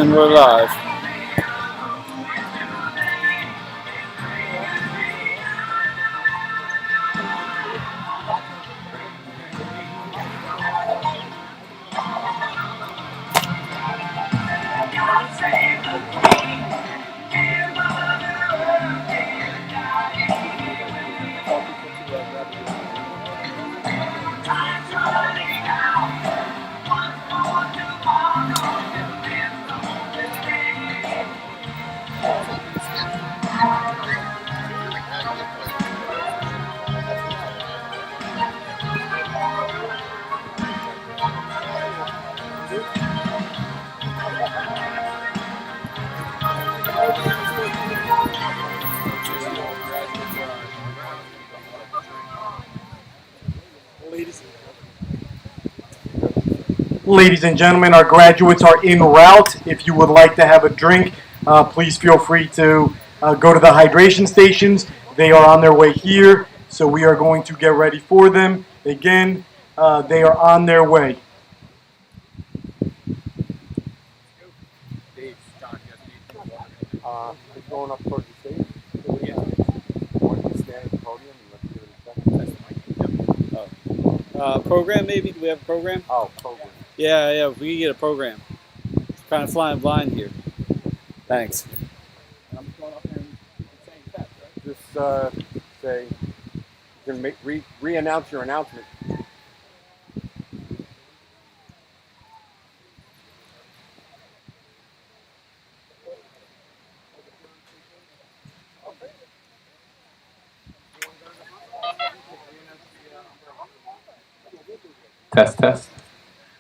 And we're live. Ladies and gentlemen, our graduates are en route. If you would like to have a drink, please feel free to go to the hydration stations. They are on their way here, so we are going to get ready for them. Again, they are on their way. It's going up towards the stage. Yeah. Want to stand at the podium and let's give it a second. Program maybe? Do we have a program? Oh, program. Yeah, if we can get a program. It's kind of flying blind here. Thanks. I'm going up there and saying that, right? Just say, you can re-announce your announcement. Test, test.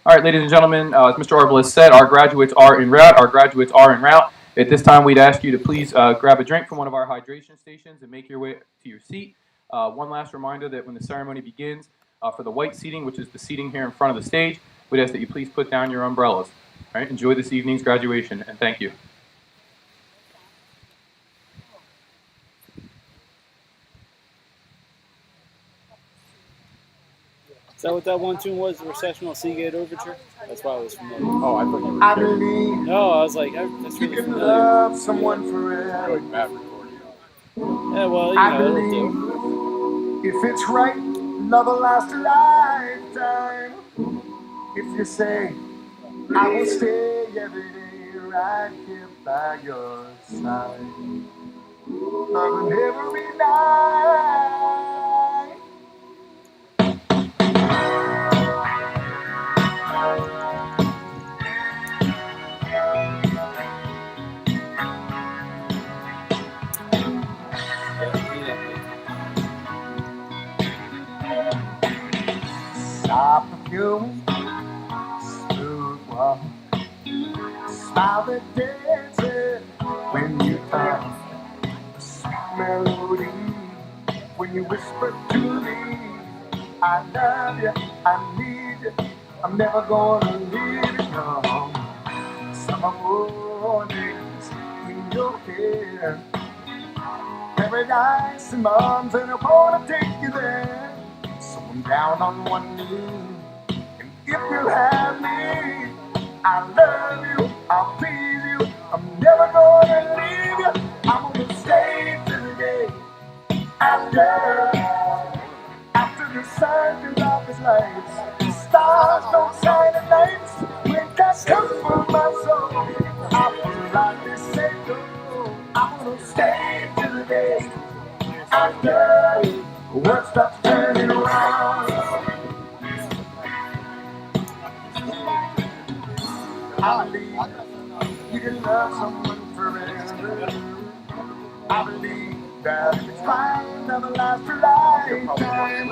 All right, ladies and gentlemen, as Mr. Orville said, our graduates are en route. At this time, we'd ask you to please grab a drink from one of our hydration stations and make your way to your seat. One last reminder that when the ceremony begins, for the white seating, which is the seating here in front of the stage, we'd ask that you please put down your umbrellas. All right, enjoy this evening's graduation, and thank you. Is that what that one tune was? The Recessional Seagate Overture? That's why I was familiar. Oh, I thought you were I believe No, I was like, that's you really can familiar. love someone forever. like Valedictorian. Yeah, well, I it'll do. believe if it's right, love will last a lifetime. If you say, I will stay every day right here by your side, loving every night. Soft perfume, smooth walk, smile that dances when you talk, sweet melody when you whisper to me, I love you, I need you, I'm never gonna leave you. No. Summer mornings in your hair, paradise and moms, and I wanna take you there. So I'm down on one knee, and if you have me, I love you, I'll please you, I'm never gonna leave you. I'm gonna stay till the day after the sun turns off its lights. Stars don't shine at nights when God comes for my soul. I feel like this ain't no. I'm gonna stay till the day after the world stops turning around. I believe you can love someone forever. I believe that if it's fine, never last a lifetime.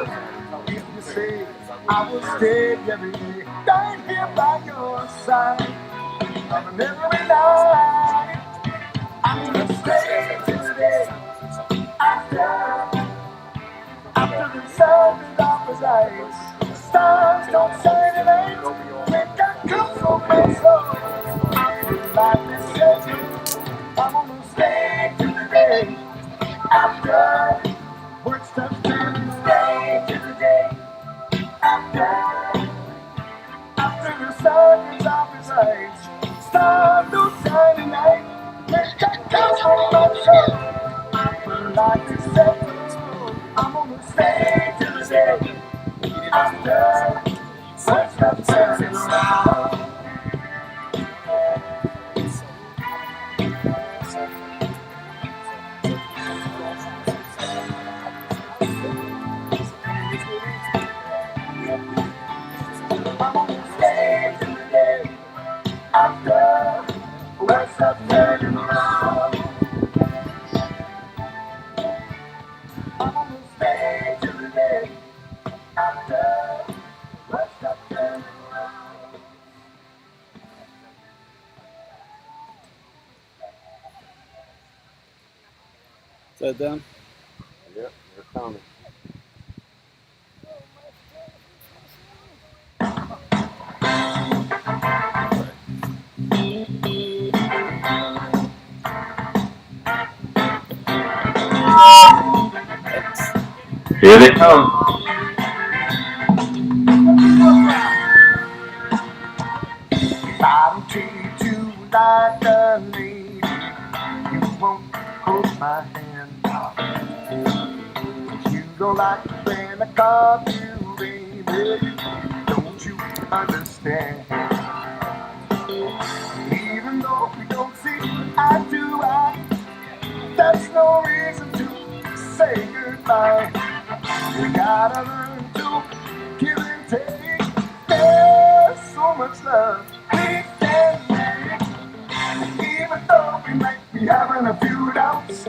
If you say, I will stay every day, right here by your side, loving every night. I'm gonna stay till the day after the sun is off his eyes. Stars don't shine at night when God comes for my soul. I feel like this is I'm gonna stay till the day after words stop turning. Stay till the day after the sun is off his eyes. Stars don't But like you said, I'm gonna stay till the day after what's up turning around. I'm gonna stay till the day after what's up turning around. I'm gonna stay till the day after what's up turning around. Is that them? Yep, they're coming. Here they come. I don't treat you like a lady. You won't hold my hand. You don't like when I call you baby. Don't you understand? Even though we don't see eye to eye, that's no reason to say goodbye. We gotta learn to give and take. There's so much love we can make. Even though we might be having a few doubts,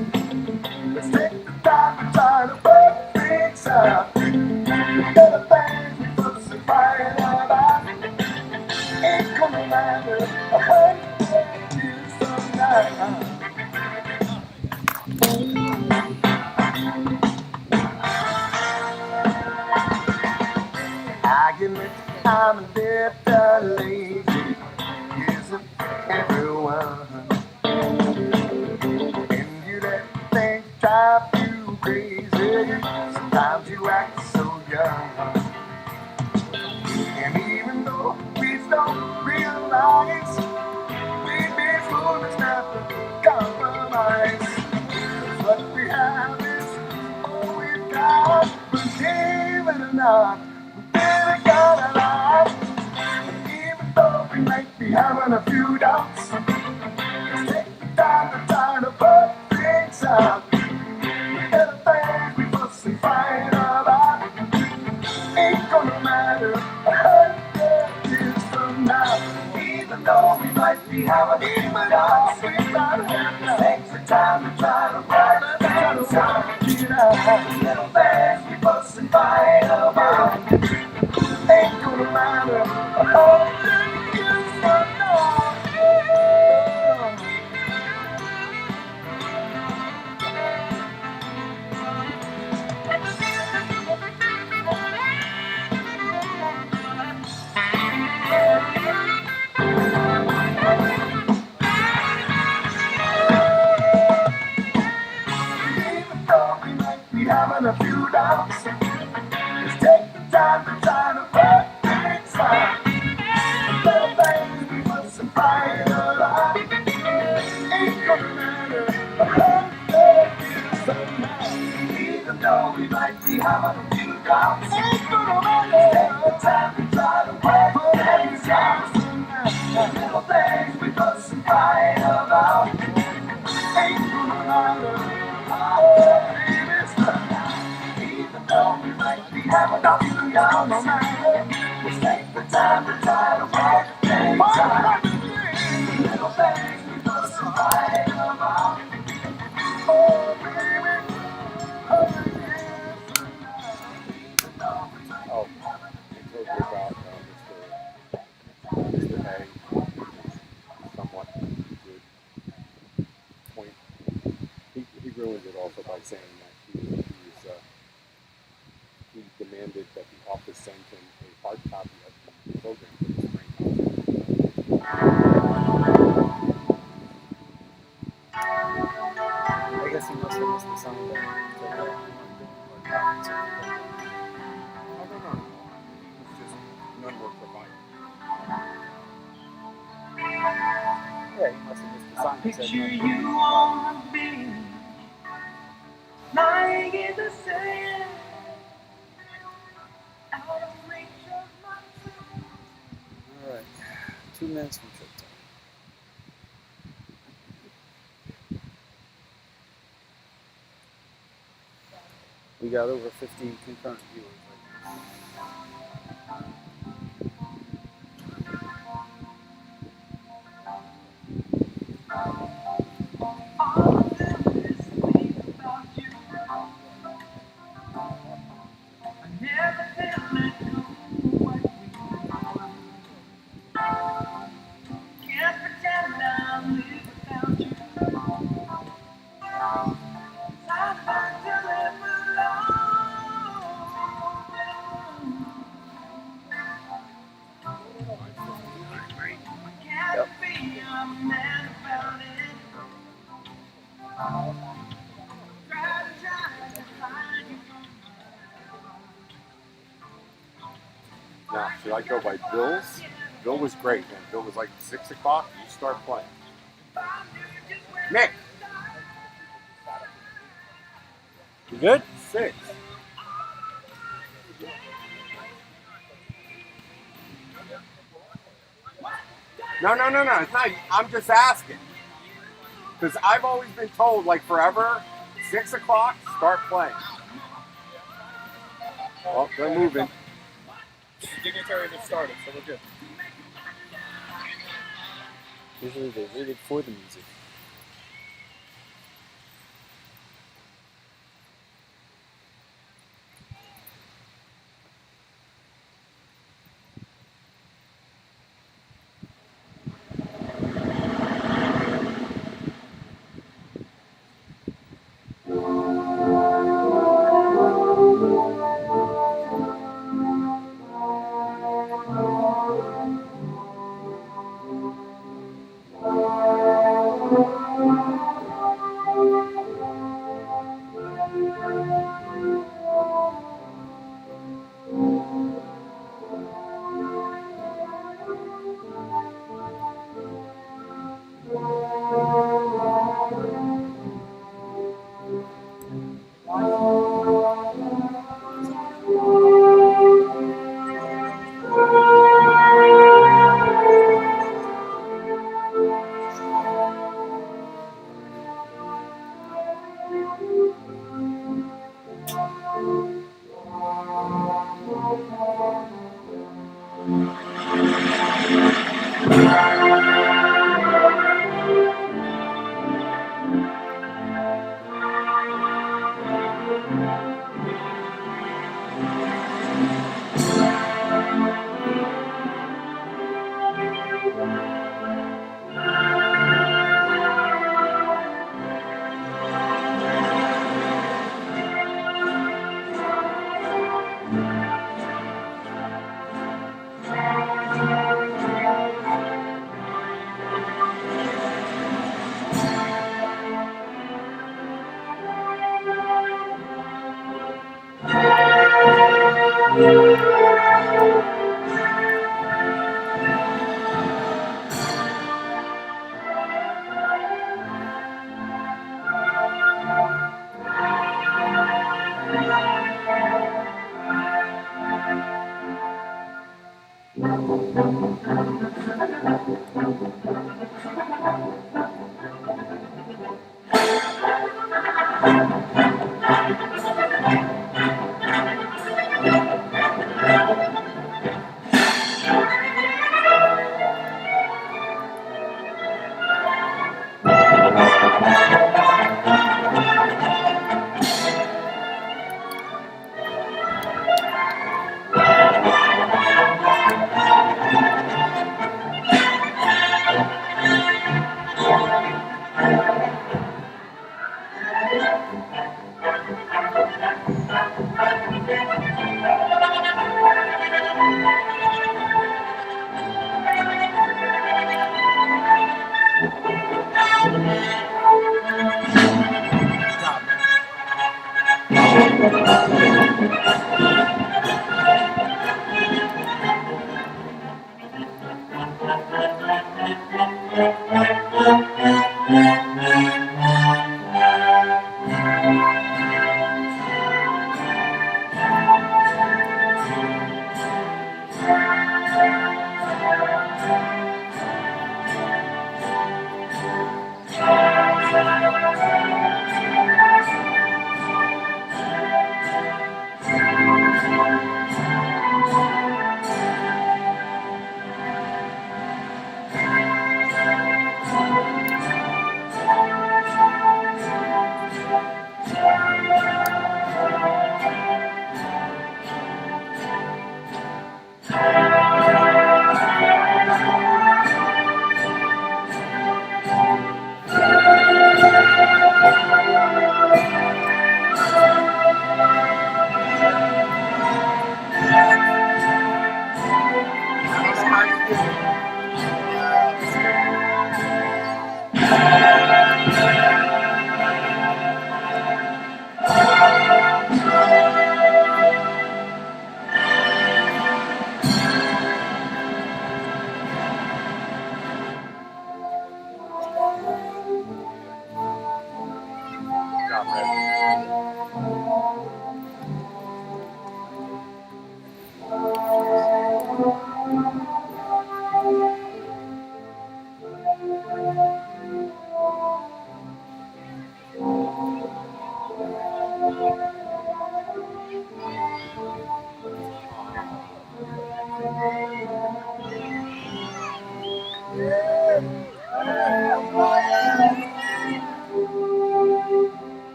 let's take the time to try to work things out. The other things we fuss and fight about ain't gonna matter 100 years from now. I admit I'm a little lazy, isn't everyone? And you let things drive you crazy. Sometimes you act so young. And even though we don't realize, we'd be foolish not to compromise. 'Cause what we have is all we've got. Believe it or not, we really got a lot. Even though we might be having a few doubts, let's take the time to try to work things out. And the things we fuss and fight about ain't gonna matter 100 years from now. Even though we might be having even doubts, we gotta have to take the time to try to work things out. The little things we fuss and fight about ain't gonna matter 100 years from now. Even though we might be having a few doubts, let's take the time to try to work things out. The little things we fuss and fight about ain't gonna matter 100 years from now. Even though we might be having a few doubts, ain't gonna matter. Take the time to try to work things out. The little things we fuss and fight about ain't gonna matter 100 years from now. Even though we might be having a few doubts, let's take the time to try to work things out. The little things we fuss and fight about. Oh, baby, 100 years from now. Even though we might Oh, we told you about Mr. A. Somewhat good point. He ruined it also by saying that he demanded that the office send him a hard copy of the program for the spring conference. I guess he must have missed the sign there. No. It's just none were provided. Yeah, he must have missed the sign. That said Picture no. you on the beach, lying in the sand, out of reach of my hand. All right, 2 minutes from trip time. We got over 15 concurrent viewers right All I do is think about you. I never can let go what we can't pretend I live without you. I learned to live alone. Can't be a man about it. Try to hide you from Now, should I go by Bill's? Bill was great, man. Bill was like 6 o'clock. You start playing. Nick, You good? 6. No. It's not. I'm just asking. Because I've always been told, like forever, 6 o'clock, start playing. Well, they're moving. Dignitaries have started, so we're good. Usually they waited for the music.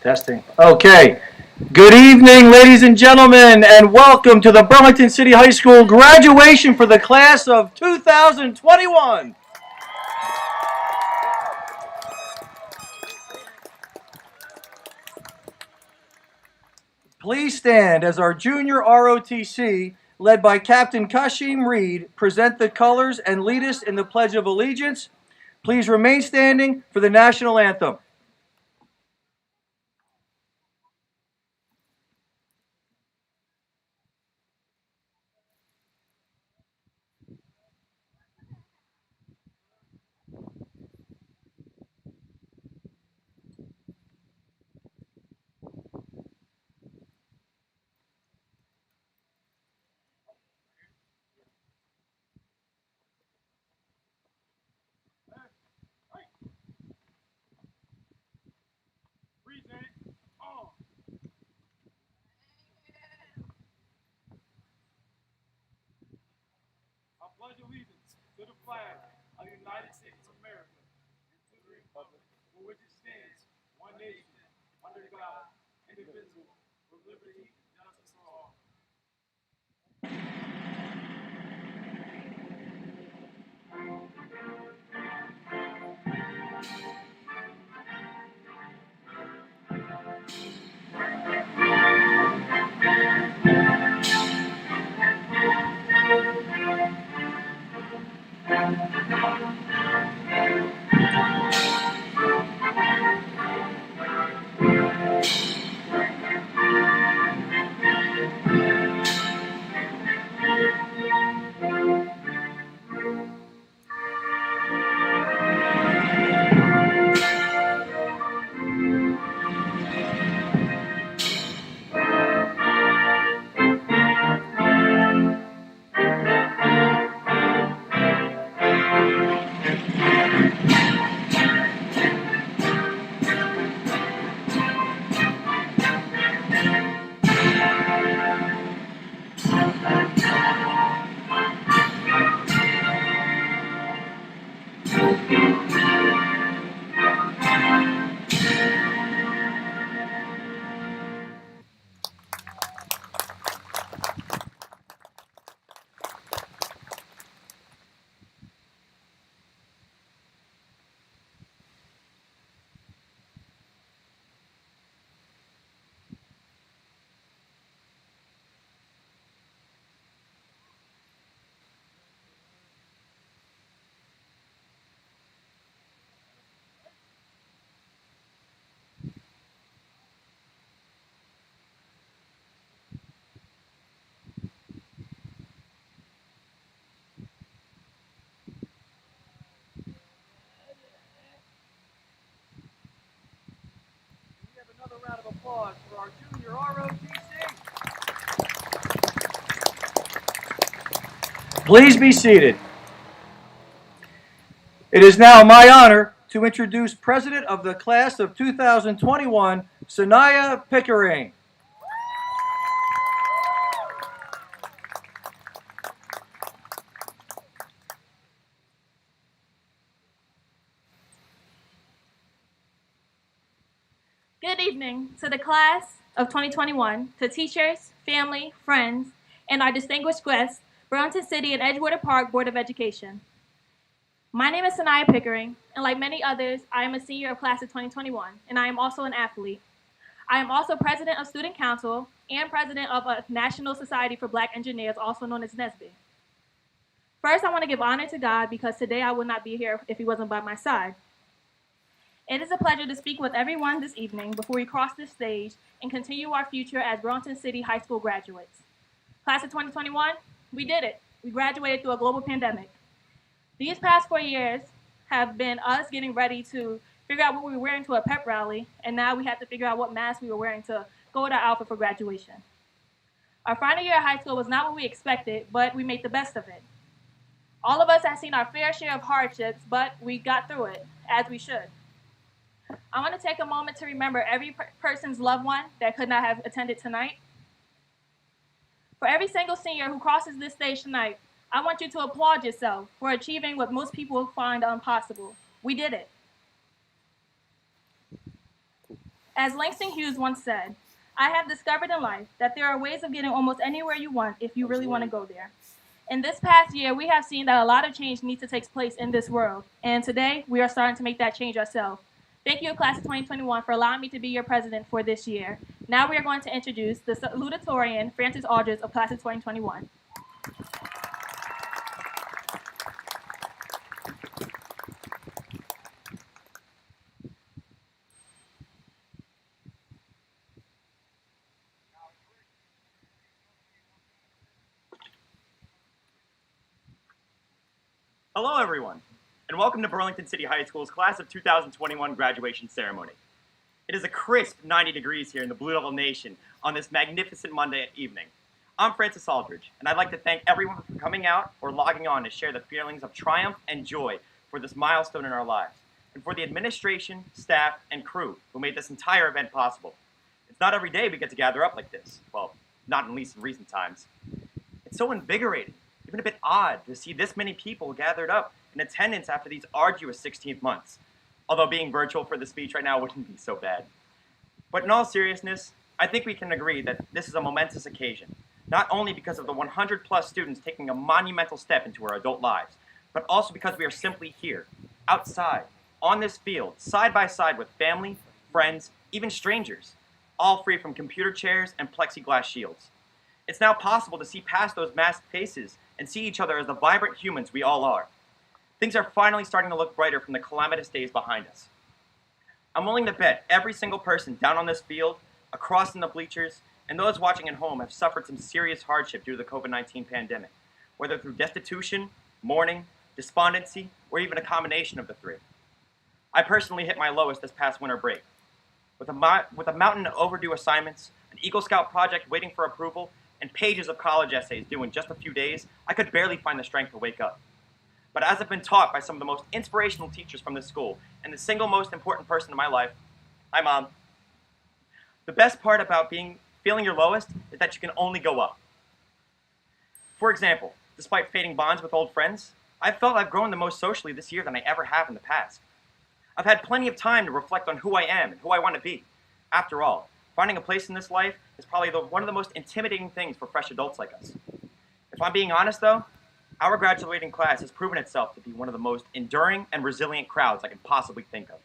Testing. Okay. Good evening, ladies and gentlemen, and welcome to the Burlington City High School graduation for the class of 2021. Please stand as our junior ROTC, led by Captain Kashim Reed, present the colors and lead us in the Pledge of Allegiance. Please remain standing for the national anthem. allegiance to the flag of the United States of America and to the republic for which it stands, one nation, under God, indivisible, with liberty and justice for all. Another round of applause for our junior ROTC. Please be seated. It is now my honor to introduce President of the Class of 2021, Sanaya Pickering. Good evening to the class of 2021, to teachers, family, friends, and our distinguished guests, Burlington City and Edgewater Park Board of Education. My name is Sanaya Pickering, and like many others, I am a senior of class of 2021, and I am also an athlete. I am also president of Student Council and president of a National Society for Black Engineers, also known as NSBE. First, I want to give honor to God because today I would not be here if he wasn't by my side. It is a pleasure to speak with everyone this evening before we cross this stage and continue our future as Burlington City High School graduates. Class of 2021, we did it. We graduated through a global pandemic. These past 4 years have been us getting ready to figure out what we were wearing to a pep rally, and now we have to figure out what mask we were wearing to go with our outfit for graduation. Our final year of high school was not what we expected, but we made the best of it. All of us have seen our fair share of hardships, but we got through it, as we should. I want to take a moment to remember every person's loved one that could not have attended tonight. For every single senior who crosses this stage tonight, I want you to applaud yourself for achieving what most people find impossible. We did it. As Langston Hughes once said, I have discovered in life that there are ways of getting almost anywhere you want if you really want to go there. In this past year, we have seen that a lot of change needs to take place in this world, and today we are starting to make that change ourselves. Thank you, Class of 2021, for allowing me to be your president for this year. Now we are going to introduce the Salutatorian, Francis Aldridge of Class of 2021. Hello, everyone, and welcome to Burlington City High School's Class of 2021 graduation ceremony. It is a crisp 90 degrees here in the Blue Devil Nation on this magnificent Monday evening. I'm Francis Aldridge, and I'd like to thank everyone for coming out or logging on to share the feelings of triumph and joy for this milestone in our lives, and for the administration, staff, and crew who made this entire event possible. It's not every day we get to gather up like this. Well, not at least in recent times. It's so invigorating to even a bit odd to see this many people gathered up in attendance after these arduous 16 months. Although being virtual for the speech right now wouldn't be so bad. But in all seriousness, I think we can agree that this is a momentous occasion, not only because of the 100 plus students taking a monumental step into our adult lives, but also because we are simply here, outside, on this field, side by side with family, friends, even strangers, all free from computer chairs and plexiglass shields. It's now possible to see past those masked faces and see each other as the vibrant humans we all are. Things are finally starting to look brighter from the calamitous days behind us. I'm willing to bet every single person down on this field, across in the bleachers, and those watching at home have suffered some serious hardship due to the COVID-19 pandemic, whether through destitution, mourning, despondency, or even a combination of the three. I personally hit my lowest this past winter break. With a mountain of overdue assignments, an Eagle Scout project waiting for approval, and pages of college essays due in just a few days, I could barely find the strength to wake up. But as I've been taught by some of the most inspirational teachers from this school, and the single most important person in my life, my mom, the best part about feeling your lowest is that you can only go up. For example, despite fading bonds with old friends, I felt I've grown the most socially this year than I ever have in the past. I've had plenty of time to reflect on who I am and who I want to be. After all, finding a place in this life is probably one of the most intimidating things for fresh adults like us. If I'm being honest though, our graduating class has proven itself to be one of the most enduring and resilient crowds I can possibly think of.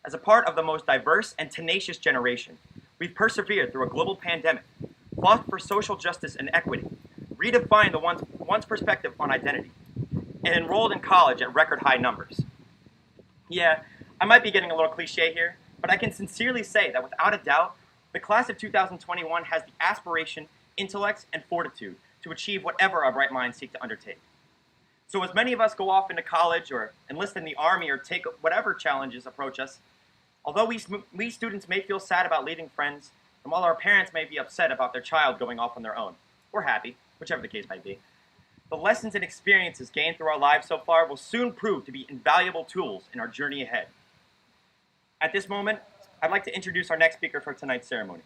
As a part of the most diverse and tenacious generation, we've persevered through a global pandemic, fought for social justice and equity, redefined one's perspective on identity, and enrolled in college at record high numbers. Yeah, I might be getting a little cliche here, but I can sincerely say that without a doubt, the class of 2021 has the aspiration, intellect, and fortitude to achieve whatever our bright minds seek to undertake. So as many of us go off into college or enlist in the Army or take whatever challenges approach us, although we students may feel sad about leaving friends, and while our parents may be upset about their child going off on their own, or happy, whichever the case might be, the lessons and experiences gained through our lives so far will soon prove to be invaluable tools in our journey ahead. At this moment, I'd like to introduce our next speaker for tonight's ceremony,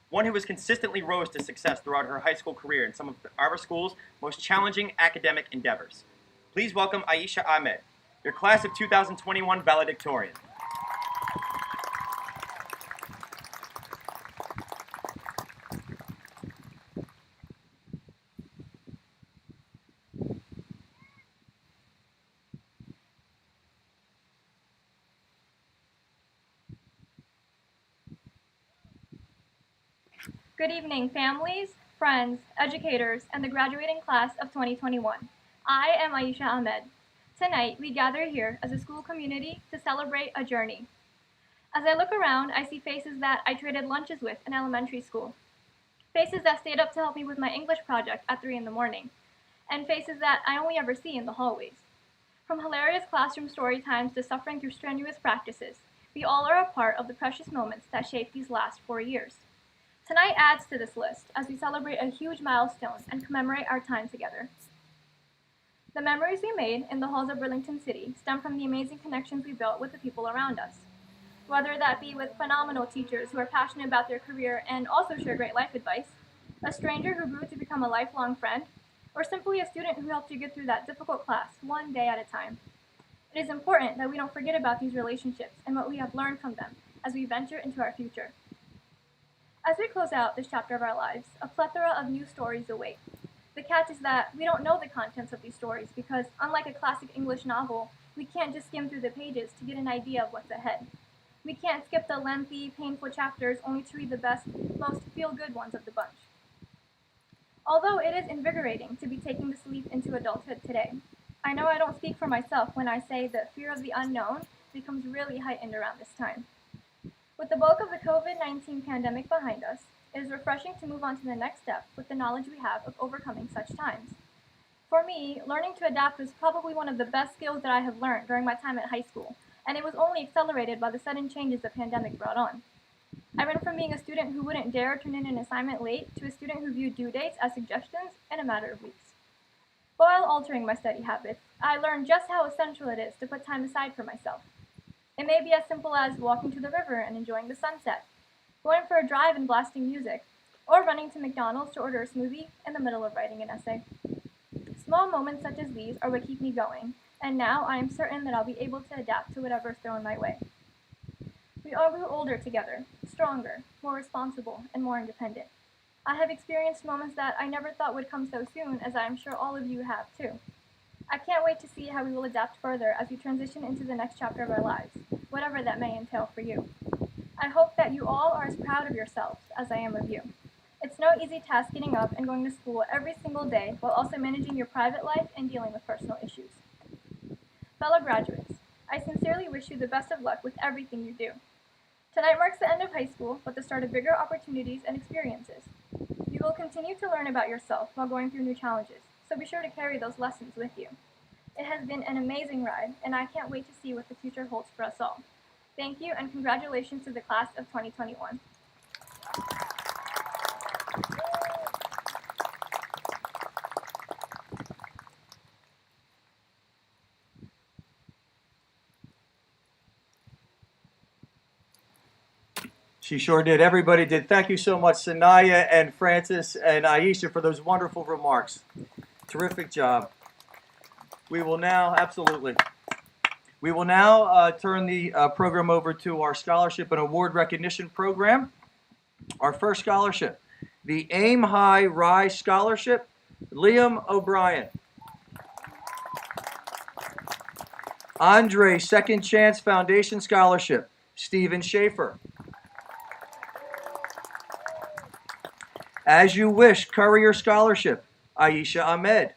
one who has consistently rose to success throughout her high school career in some of our school's most challenging academic endeavors. Please welcome Aisha Ahmed, your class of 2021 valedictorian. Good evening, families, friends, educators, and the graduating class of 2021. I am Aisha Ahmed. Tonight, we gather here as a school community to celebrate a journey. As I look around, I see faces that I traded lunches with in elementary school, faces that stayed up to help me with my English project at 3 in the morning, and faces that I only ever see in the hallways. From hilarious classroom story times to suffering through strenuous practices, we all are a part of the precious moments that shaped these last 4 years. Tonight adds to this list as we celebrate a huge milestone and commemorate our time together. The memories we made in the halls of Burlington City stem from the amazing connections we built with the people around us. Whether that be with phenomenal teachers who are passionate about their career and also share great life advice, a stranger who grew to become a lifelong friend, or simply a student who helped you get through that difficult class one day at a time. It is important that we don't forget about these relationships and what we have learned from them as we venture into our future. As we close out this chapter of our lives, a plethora of new stories await. The catch is that we don't know the contents of these stories because, unlike a classic English novel, we can't just skim through the pages to get an idea of what's ahead. We can't skip the lengthy, painful chapters only to read the best, most feel-good ones of the bunch. Although it is invigorating to be taking this leap into adulthood today, I know I don't speak for myself when I say that fear of the unknown becomes really heightened around this time. With the bulk of the COVID-19 pandemic behind us, it is refreshing to move on to the next step with the knowledge we have of overcoming such times. For me, learning to adapt was probably one of the best skills that I have learned during my time at high school, and it was only accelerated by the sudden changes the pandemic brought on. I went from being a student who wouldn't dare turn in an assignment late to a student who viewed due dates as suggestions in a matter of weeks. While altering my study habits, I learned just how essential it is to put time aside for myself. It may be as simple as walking to the river and enjoying the sunset, going for a drive and blasting music, or running to McDonald's to order a smoothie in the middle of writing an essay. Small moments such as these are what keep me going, and now I am certain that I'll be able to adapt to whatever is thrown my way. We all grew older together, stronger, more responsible, and more independent. I have experienced moments that I never thought would come so soon, as I am sure all of you have too. I can't wait to see how we will adapt further as we transition into the next chapter of our lives, whatever that may entail for you. I hope that you all are as proud of yourselves as I am of you. It's no easy task getting up and going to school every single day while also managing your private life and dealing with personal issues. Fellow graduates, I sincerely wish you the best of luck with everything you do. Tonight marks the end of high school, but the start of bigger opportunities and experiences. You will continue to learn about yourself while going through new challenges, so be sure to carry those lessons with you. It has been an amazing ride, and I can't wait to see what the future holds for us all. Thank you, and congratulations to the class of 2021. She sure did. Everybody did. Thank you so much, Sanaya and Francis and Aisha, for those wonderful remarks. Terrific job. We will now, absolutely. We will now turn the program over to our scholarship and award recognition program. Our first scholarship, the Aim High Rise Scholarship, Liam O'Brien. Andre Second Chance Foundation Scholarship, Stephen Schaefer. As You Wish Courier Scholarship, Aisha Ahmed.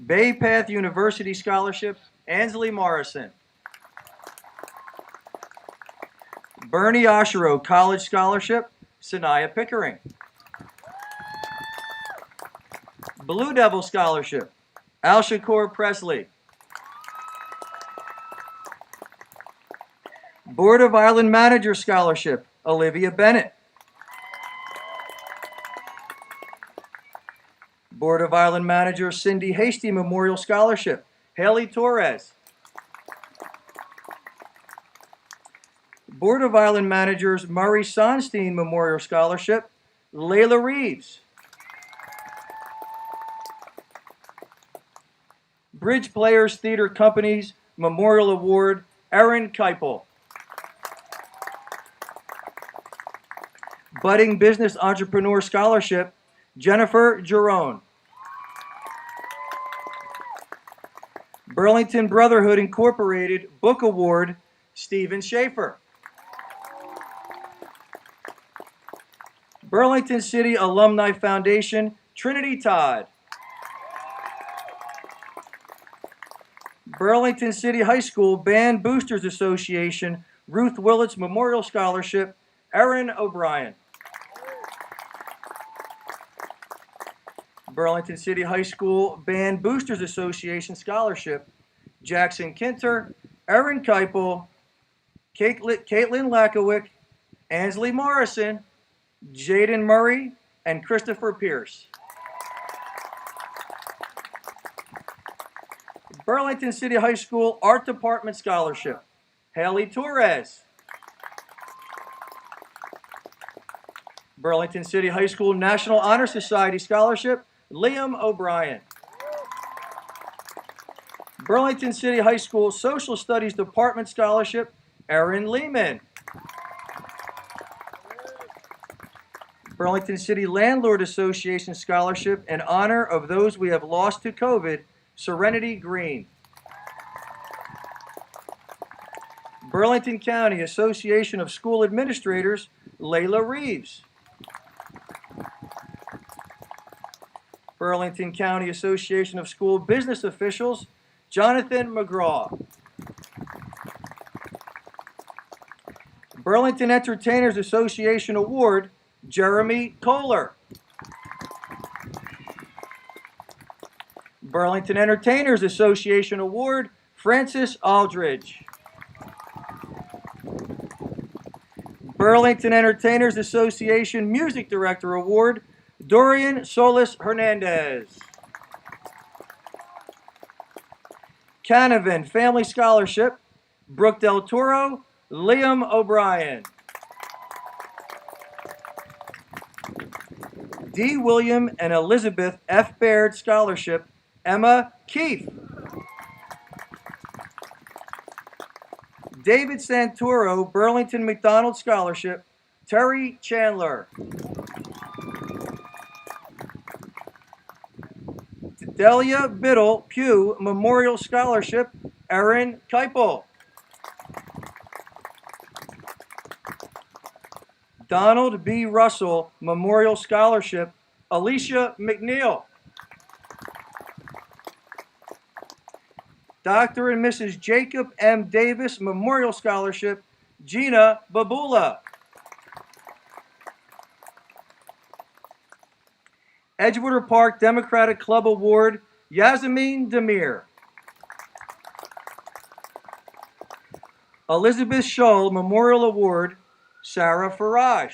Bay Path University Scholarship, Ansley Morrison. Bernie Oshiro College Scholarship, Sanaya Pickering. Blue Devil Scholarship, Al Shakur Presley. Board of Island Manager Scholarship, Olivia Bennett. Board of Island Manager Cindy Hasty Memorial Scholarship, Haley Torres. Board of Island Managers Murray Sonstein Memorial Scholarship, Layla Reeves. Bridge Players Theater Company's Memorial Award, Erin Keipel. Budding Business Entrepreneur Scholarship, Jennifer Jerome. Burlington Brotherhood Incorporated Book Award, Stephen Schaefer. Burlington City Alumni Foundation, Trinity Todd. Burlington City High School Band Boosters Association, Ruth Willits Memorial Scholarship, Erin O'Brien. Burlington City High School Band Boosters Association Scholarship, Jackson Kinter, Erin Keipel, Caitlin Lakowick, Ansley Morrison, Jaden Murray, and Christopher Pierce. Burlington City High School Art Department Scholarship, Haley Torres. Burlington City High School National Honor Society Scholarship, Liam O'Brien. Burlington City High School Social Studies Department Scholarship, Erin Lehman. Burlington City Landlord Association Scholarship in honor of those we have lost to COVID, Serenity Green. Burlington County Association of School Administrators, Layla Reeves. Burlington County Association of School Business Officials, Jonathan McGraw. Burlington Entertainers Association Award, Jeremy Kohler. Burlington Entertainers Association Award, Francis Aldridge. Burlington Entertainers Association Music Director Award, Dorian Solis Hernandez. Canavan Family Scholarship, Brooke Del Toro, Liam O'Brien. D. William and Elizabeth F. Baird Scholarship, Emma Keefe. David Santoro Burlington McDonald Scholarship, Terry Chandler. Delia Biddle Pugh Memorial Scholarship, Erin Keipel. Donald B. Russell Memorial Scholarship, Alicia McNeil. Dr. and Mrs. Jacob M. Davis Memorial Scholarship, Gina Babula. Edgewater Park Democratic Club Award, Yazmin Demir. Elizabeth Shull Memorial Award, Sarah Faraj.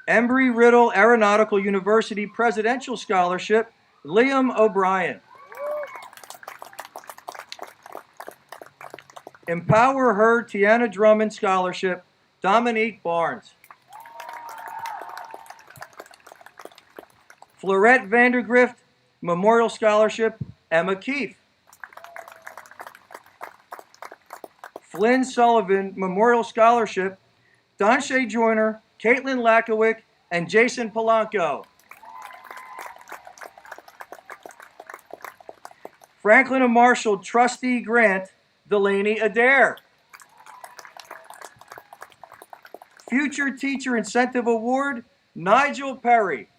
Embry-Riddle Aeronautical University Presidential Scholarship, Liam O'Brien. Empower Her Tiana Drummond Scholarship, Dominique Barnes. Florette Vandergrift Memorial Scholarship, Emma Keefe. Flynn Sullivan Memorial Scholarship, Donshay Joyner, Caitlin Lakowick, and Jason Polanco. Franklin and Marshall Trustee Grant, Delaney Adair. Future Teacher Incentive Award, Nigel Perry.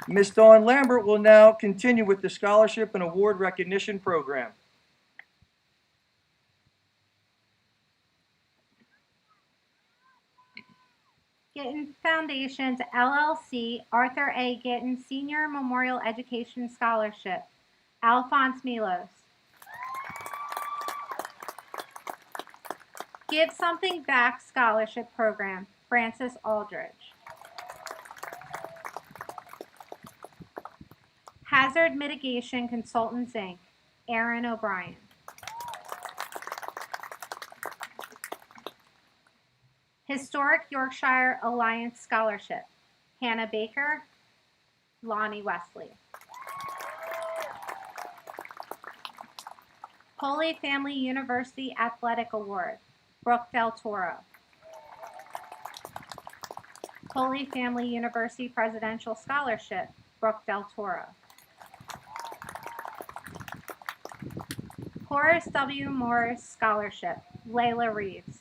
Ms. Dawn Lambert will now continue with the scholarship and award recognition program. Gittin Foundations, LLC, Arthur A. Gittin Senior Memorial Education Scholarship, Alphonse Milos. Give Something Back Scholarship Program, Francis Aldridge. Hazard Mitigation Consultants, Inc., Aaron O'Brien. Historic Yorkshire Alliance Scholarship, Hannah Baker, Lonnie Wesley. Holy Family University Athletic Award, Brooke Del Toro. Holy Family University Presidential Scholarship, Brooke Del Toro. Horace W. Morris Scholarship, Layla Reeves.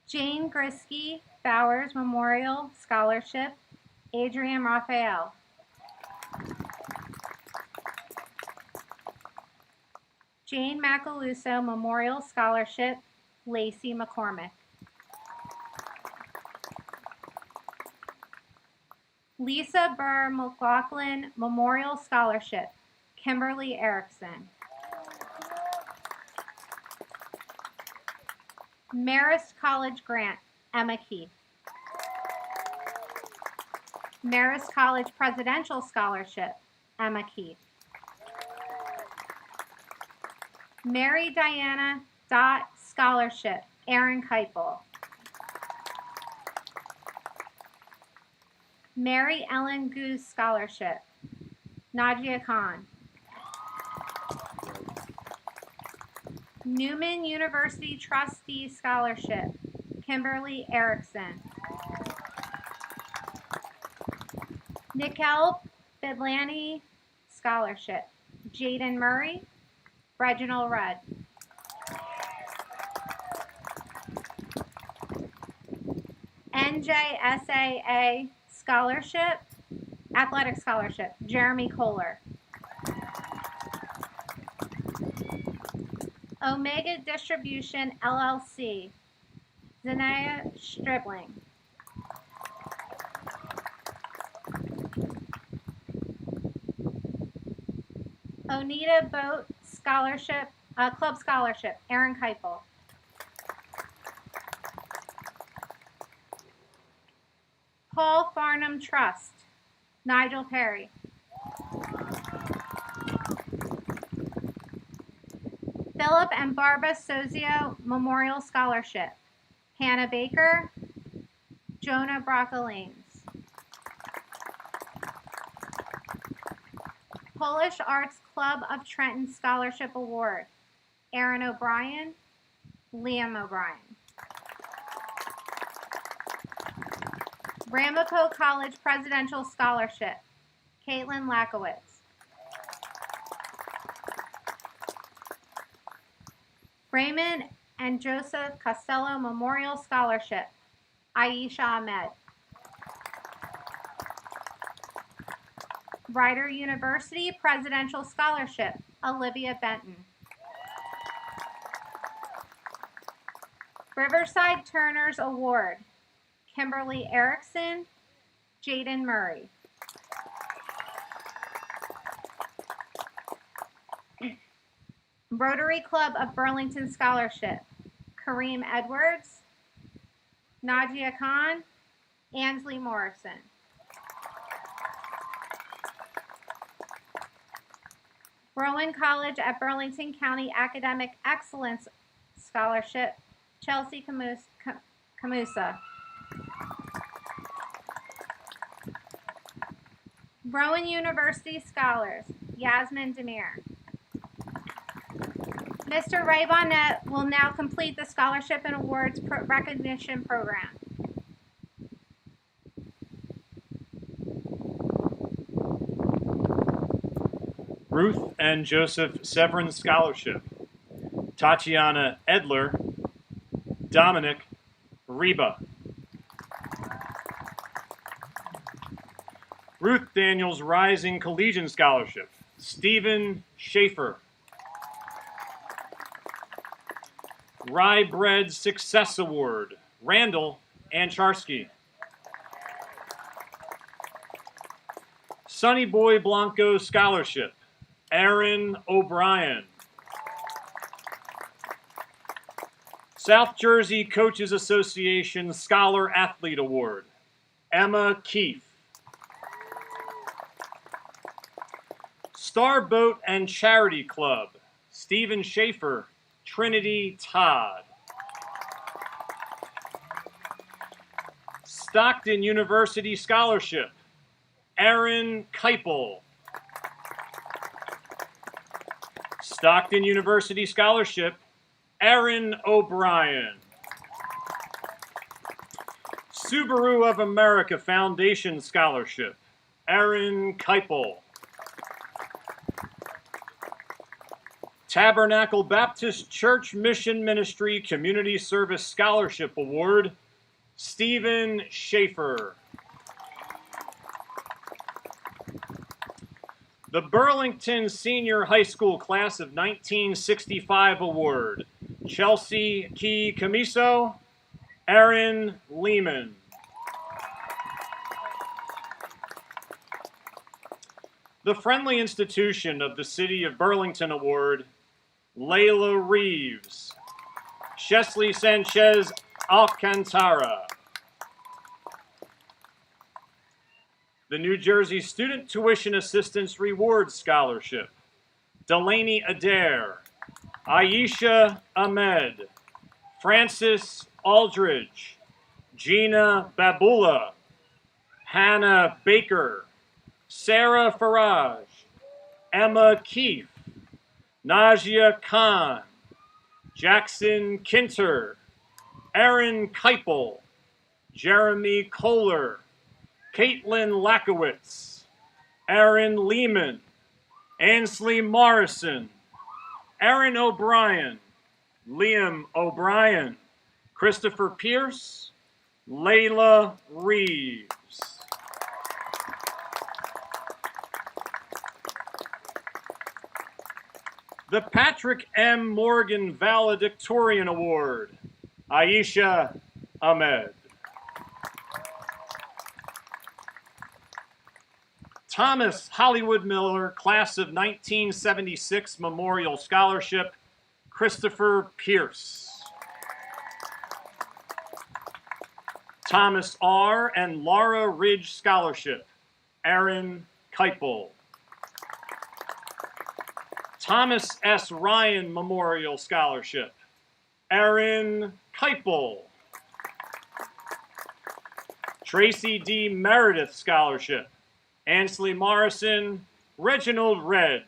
Jane Grisky Bowers Memorial Scholarship, Adrian Raphael. Jane Macaluso Memorial Scholarship, Lacey McCormick. Lisa Burr McLaughlin Memorial Scholarship, Kimberly Erickson. Marist College Grant, Emma Keefe. Marist College Presidential Scholarship, Emma Keefe. Mary Diana Dot Scholarship, Aaron Keipel. Mary Ellen Goose Scholarship, Nadia Khan. Newman University Trustee Scholarship, Kimberly Erickson. Nickel Bidlani Scholarship, Jaden Murray, Reginald Rudd. NJSAA Scholarship, Athletic Scholarship, Jeremy Kohler. Omega Distribution, LLC, Zanaya Stribling. Oneida Boat Scholarship, Club Scholarship, Aaron Keipel. Paul Farnham Trust, Nigel Perry. Philip and Barbara Sozio Memorial Scholarship. Hannah Baker, Jonah Brockalanes. Polish Arts Club of Trenton Scholarship Award. Aaron O'Brien, Liam O'Brien. Ramapo College Presidential Scholarship. Caitlin Lakowitz. Raymond and Joseph Costello Memorial Scholarship. Aisha Ahmed. Rider University Presidential Scholarship. Olivia Benton. Riverside Turners Award. Kimberly Erickson, Jaden Murray. Rotary Club of Burlington Scholarship. Kareem Edwards, Nadia Khan, Ansley Morrison. Rowan College at Burlington County Academic Excellence Scholarship. Chelsea Camusa. Rowan University Scholars, Yasmin Demir. Mr. Ray Bonnet will now complete the Scholarship and Awards Recognition Program. Ruth and Joseph Severin Scholarship. Tatiana Edler, Dominic Reba. Ruth Daniels Rising Collegiate Scholarship. Stephen Schaefer. Rye Bread Success Award. Randall Ancharsky. Sonny Boy Blanco Scholarship. Aaron O'Brien. South Jersey Coaches Association Scholar Athlete Award. Emma Keefe. Starboat and Charity Club. Stephen Schaefer, Trinity Todd. Stockton University Scholarship. Aaron Keipel. Stockton University Scholarship. Aaron O'Brien. Subaru of America Foundation Scholarship. Aaron Keipel. Tabernacle Baptist Church Mission Ministry Community Service Scholarship Award, Stephen Schaefer. The Burlington Senior High School Class of 1965 Award, Chelsea Key Camiso, Aaron Lehman. The Friendly Institution of the City of Burlington Award, Layla Reeves, Chesley Sanchez Alcantara. The New Jersey Student Tuition Assistance Reward Scholarship, Delaney Adair, Aisha Ahmed, Francis Aldridge, Gina Babula, Hannah Baker, Sarah Faraj, Emma Keefe, Najia Khan, Jackson Kinter, Aaron Keipel, Jeremy Kohler, Caitlin Lakowitz, Aaron Lehman, Ansley Morrison, Aaron O'Brien, Liam O'Brien, Christopher Pierce, Layla Reeves. The Patrick M. Morgan Valedictorian Award, Aisha Ahmed. Thomas Hollywood Miller, Class of 1976 Memorial Scholarship, Christopher Pierce. Thomas R. and Laura Ridge Scholarship, Aaron Keipel. Thomas S. Ryan Memorial Scholarship, Aaron Keipel. Tracy D. Meredith Scholarship, Ansley Morrison, Reginald Red.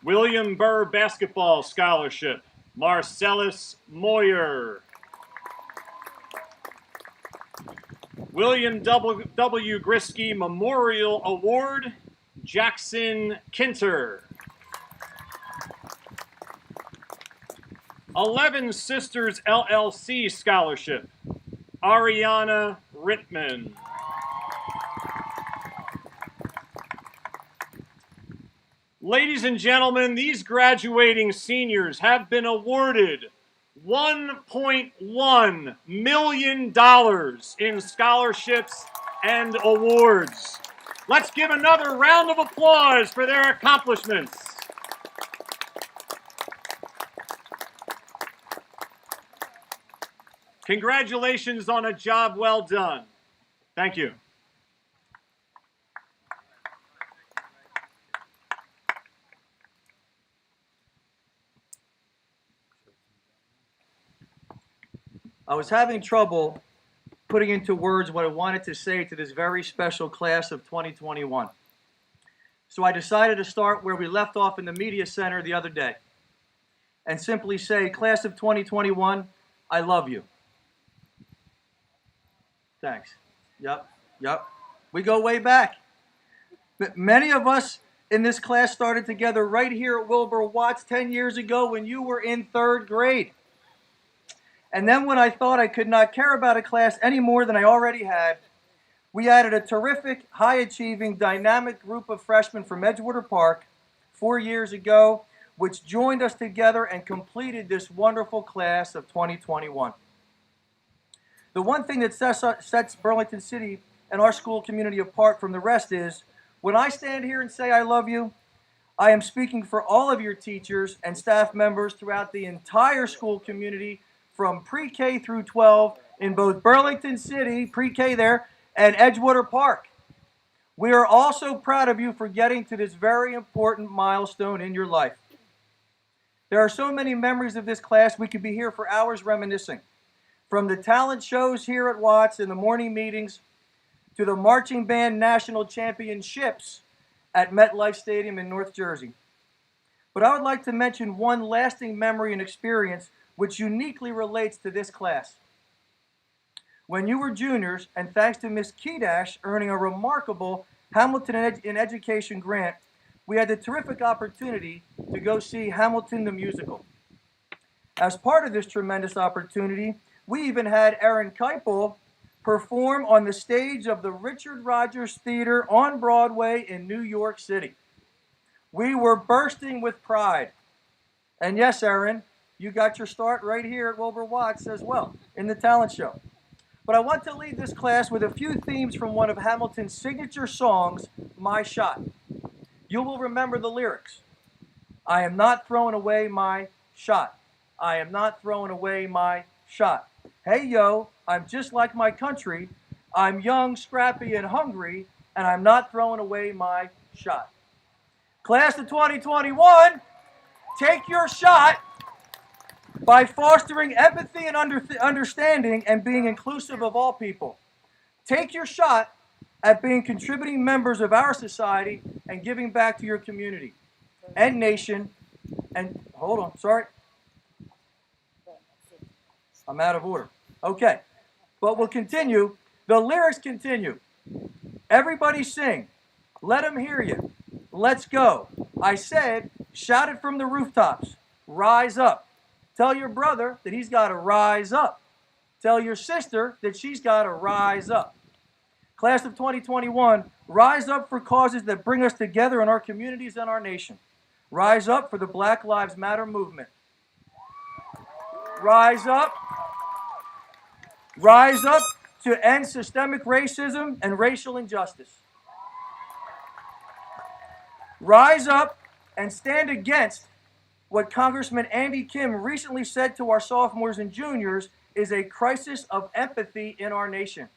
William Burr Basketball Scholarship, Marcellus Moyer. William W. Grisky Memorial Award, Jackson Kinter. 11 Sisters LLC Scholarship, Ariana Rittman. Ladies and gentlemen, these graduating seniors have been awarded $1.1 million in scholarships and awards. Let's give another round of applause for their accomplishments. Congratulations on a job well done. Thank you. I was having trouble putting into words what I wanted to say to this very special class of 2021. So I decided to start where we left off in the media center the other day and simply say, class of 2021, I love you. Thanks. Yep. We go way back. But many of us in this class started together right here at Wilbur Watts 10 years ago when you were in 3rd grade. And then when I thought I could not care about a class any more than I already had, we added a terrific, high-achieving, dynamic group of freshmen from Edgewater Park 4 years ago, which joined us together and completed this wonderful class of 2021. The one thing that sets Burlington City and our school community apart from the rest is, when I stand here and say I love you, I am speaking for all of your teachers and staff members throughout the entire school community from pre-K through 12 in both Burlington City, pre-K there, and Edgewater Park. We are also proud of you for getting to this very important milestone in your life. There are so many memories of this class, we could be here for hours reminiscing. From the talent shows here at Watts in the morning meetings to the marching band national championships at MetLife Stadium in North Jersey. But I would like to mention one lasting memory and experience which uniquely relates to this class. When you were juniors, and thanks to Miss Kedash earning a remarkable Hamilton in Education grant, we had the terrific opportunity to go see Hamilton the musical. As part of this tremendous opportunity, we even had Aaron Keipel perform on the stage of the Richard Rogers Theater on Broadway in New York City. We were bursting with pride. And yes, Aaron, you got your start right here at Wilbur Watts as well, in the talent show. But I want to lead this class with a few themes from one of Hamilton's signature songs, My Shot. You will remember the lyrics. I am not throwing away my shot. I am not throwing away my shot. Hey, yo, I'm just like my country. I'm young, scrappy, and hungry, and I'm not throwing away my shot. Class of 2021, take your shot by fostering empathy and understanding and being inclusive of all people. Take your shot at being contributing members of our society and giving back to your community and nation. And hold on, sorry. I'm out of order. Okay, but we'll continue. The lyrics continue. Everybody sing. Let them hear you. Let's go. I said, shout it from the rooftops. Rise up. Tell your brother that he's got to rise up. Tell your sister that she's got to rise up. Class of 2021, rise up for causes that bring us together in our communities and our nation. Rise up for the Black Lives Matter movement. Rise up. Rise up to end systemic racism and racial injustice. Rise up and stand against what Congressman Andy Kim recently said to our sophomores and juniors is a crisis of empathy in our nation.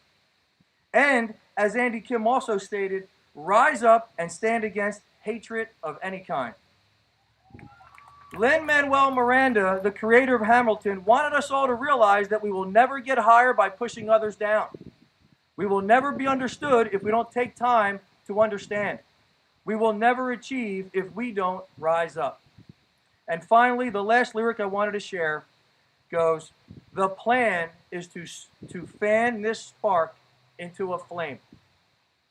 And, as Andy Kim also stated, rise up and stand against hatred of any kind. Lin-Manuel Miranda, the creator of Hamilton, wanted us all to realize that we will never get higher by pushing others down. We will never be understood if we don't take time to understand. We will never achieve if we don't rise up. And finally, the last lyric I wanted to share goes, the plan is to fan this spark into a flame.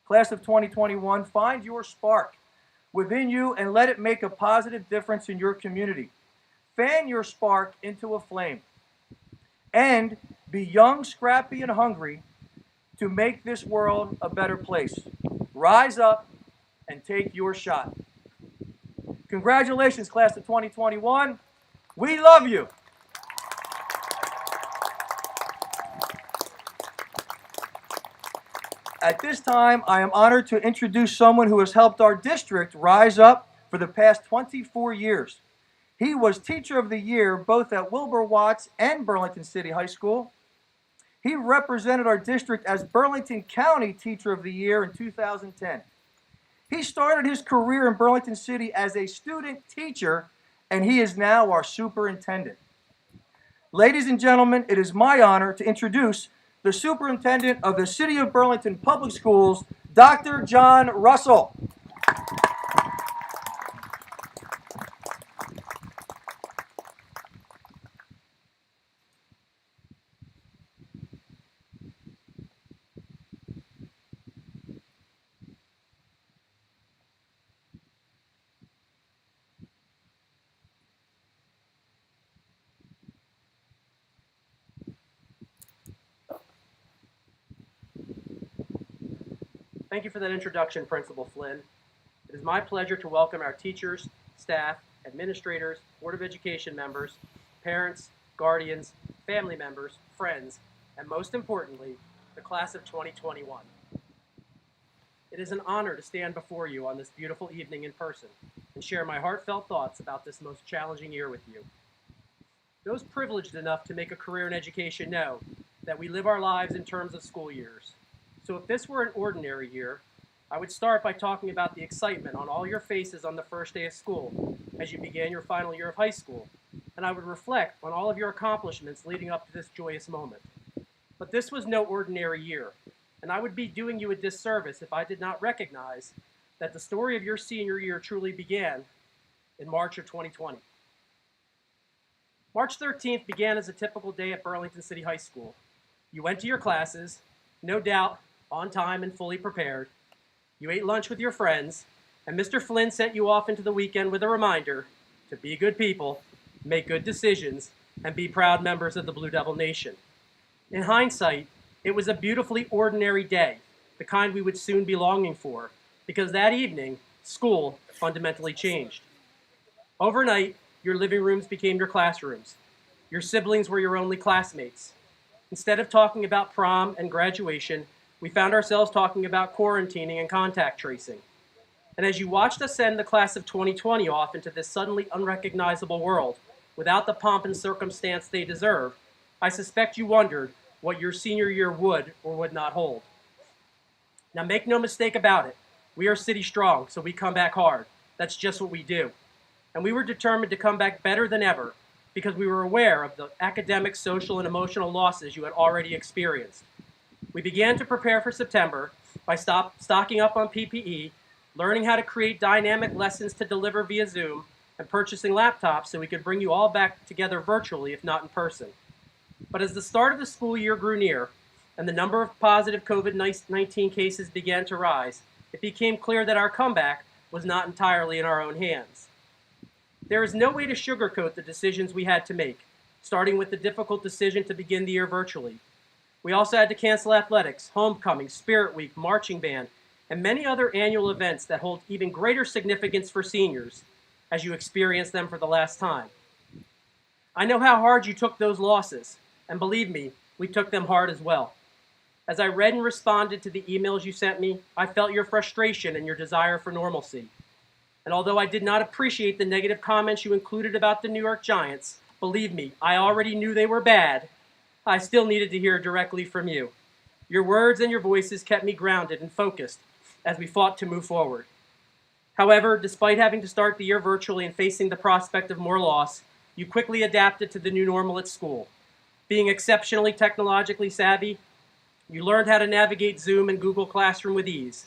Class of 2021, find your spark within you and let it make a positive difference in your community. Fan your spark into a flame. And be young, scrappy, and hungry to make this world a better place. Rise up and take your shot. Congratulations, class of 2021. We love you. At this time, I am honored to introduce someone who has helped our district rise up for the past 24 years. He was Teacher of the Year both at Wilbur Watts and Burlington City High School. He represented our district as Burlington County Teacher of the Year in 2010. He started his career in Burlington City as a student teacher, and he is now our superintendent. Ladies and gentlemen, it is my honor to introduce the Superintendent of the City of Burlington Public Schools, Dr. John Russell. Thank you for that introduction, Principal Flynn. It is my pleasure to welcome our teachers, staff, administrators, Board of Education members, parents, guardians, family members, friends, and most importantly, the class of 2021. It is an honor to stand before you on this beautiful evening in person and share my heartfelt thoughts about this most challenging year with you. Those privileged enough to make a career in education know that we live our lives in terms of school years. So if this were an ordinary year, I would start by talking about the excitement on all your faces on the first day of school as you began your final year of high school, and I would reflect on all of your accomplishments leading up to this joyous moment. But this was no ordinary year, and I would be doing you a disservice if I did not recognize that the story of your senior year truly began in March of 2020. March 13th began as a typical day at Burlington City High School. You went to your classes, no doubt, on time and fully prepared. You ate lunch with your friends, and Mr. Flynn sent you off into the weekend with a reminder to be good people, make good decisions, and be proud members of the Blue Devil Nation. In hindsight, it was a beautifully ordinary day, the kind we would soon be longing for, because that evening, school fundamentally changed. Overnight, your living rooms became your classrooms. Your siblings were your only classmates. Instead of talking about prom and graduation, we found ourselves talking about quarantining and contact tracing. And as you watched us send the class of 2020 off into this suddenly unrecognizable world, without the pomp and circumstance they deserve, I suspect you wondered what your senior year would or would not hold. Now make no mistake about it, we are city strong, so we come back hard. That's just what we do. And we were determined to come back better than ever because we were aware of the academic, social, and emotional losses you had already experienced. We began to prepare for September by stocking up on PPE, learning how to create dynamic lessons to deliver via Zoom, and purchasing laptops so we could bring you all back together virtually, if not in person. But as the start of the school year grew near, and the number of positive COVID-19 cases began to rise, it became clear that our comeback was not entirely in our own hands. There is no way to sugarcoat the decisions we had to make, starting with the difficult decision to begin the year virtually. We also had to cancel athletics, homecoming, Spirit Week, marching band, and many other annual events that hold even greater significance for seniors as you experience them for the last time. I know how hard you took those losses, and believe me, we took them hard as well. As I read and responded to the emails you sent me, I felt your frustration and your desire for normalcy. And although I did not appreciate the negative comments you included about the New York Giants, believe me, I already knew they were bad. I still needed to hear directly from you. Your words and your voices kept me grounded and focused as we fought to move forward. However, despite having to start the year virtually and facing the prospect of more loss, you quickly adapted to the new normal at school. Being exceptionally technologically savvy, you learned how to navigate Zoom and Google Classroom with ease.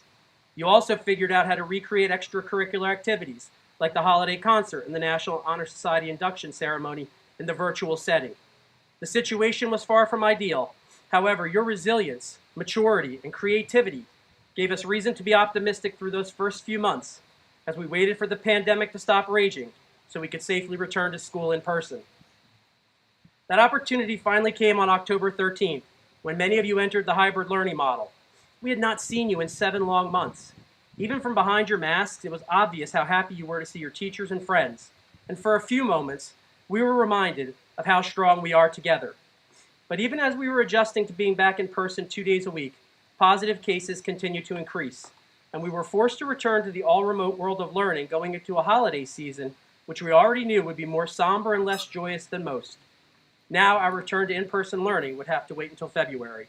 You also figured out how to recreate extracurricular activities, like the holiday concert and the National Honor Society induction ceremony in the virtual setting. The situation was far from ideal. However, your resilience, maturity, and creativity gave us reason to be optimistic through those first few months as we waited for the pandemic to stop raging so we could safely return to school in person. That opportunity finally came on October 13th, when many of you entered the hybrid learning model. We had not seen you in 7 long months. Even from behind your masks, it was obvious how happy you were to see your teachers and friends. And for a few moments, we were reminded of how strong we are together. But even as we were adjusting to being back in person 2 days a week, positive cases continued to increase. And we were forced to return to the all-remote world of learning going into a holiday season, which we already knew would be more somber and less joyous than most. Now our return to in-person learning would have to wait until February.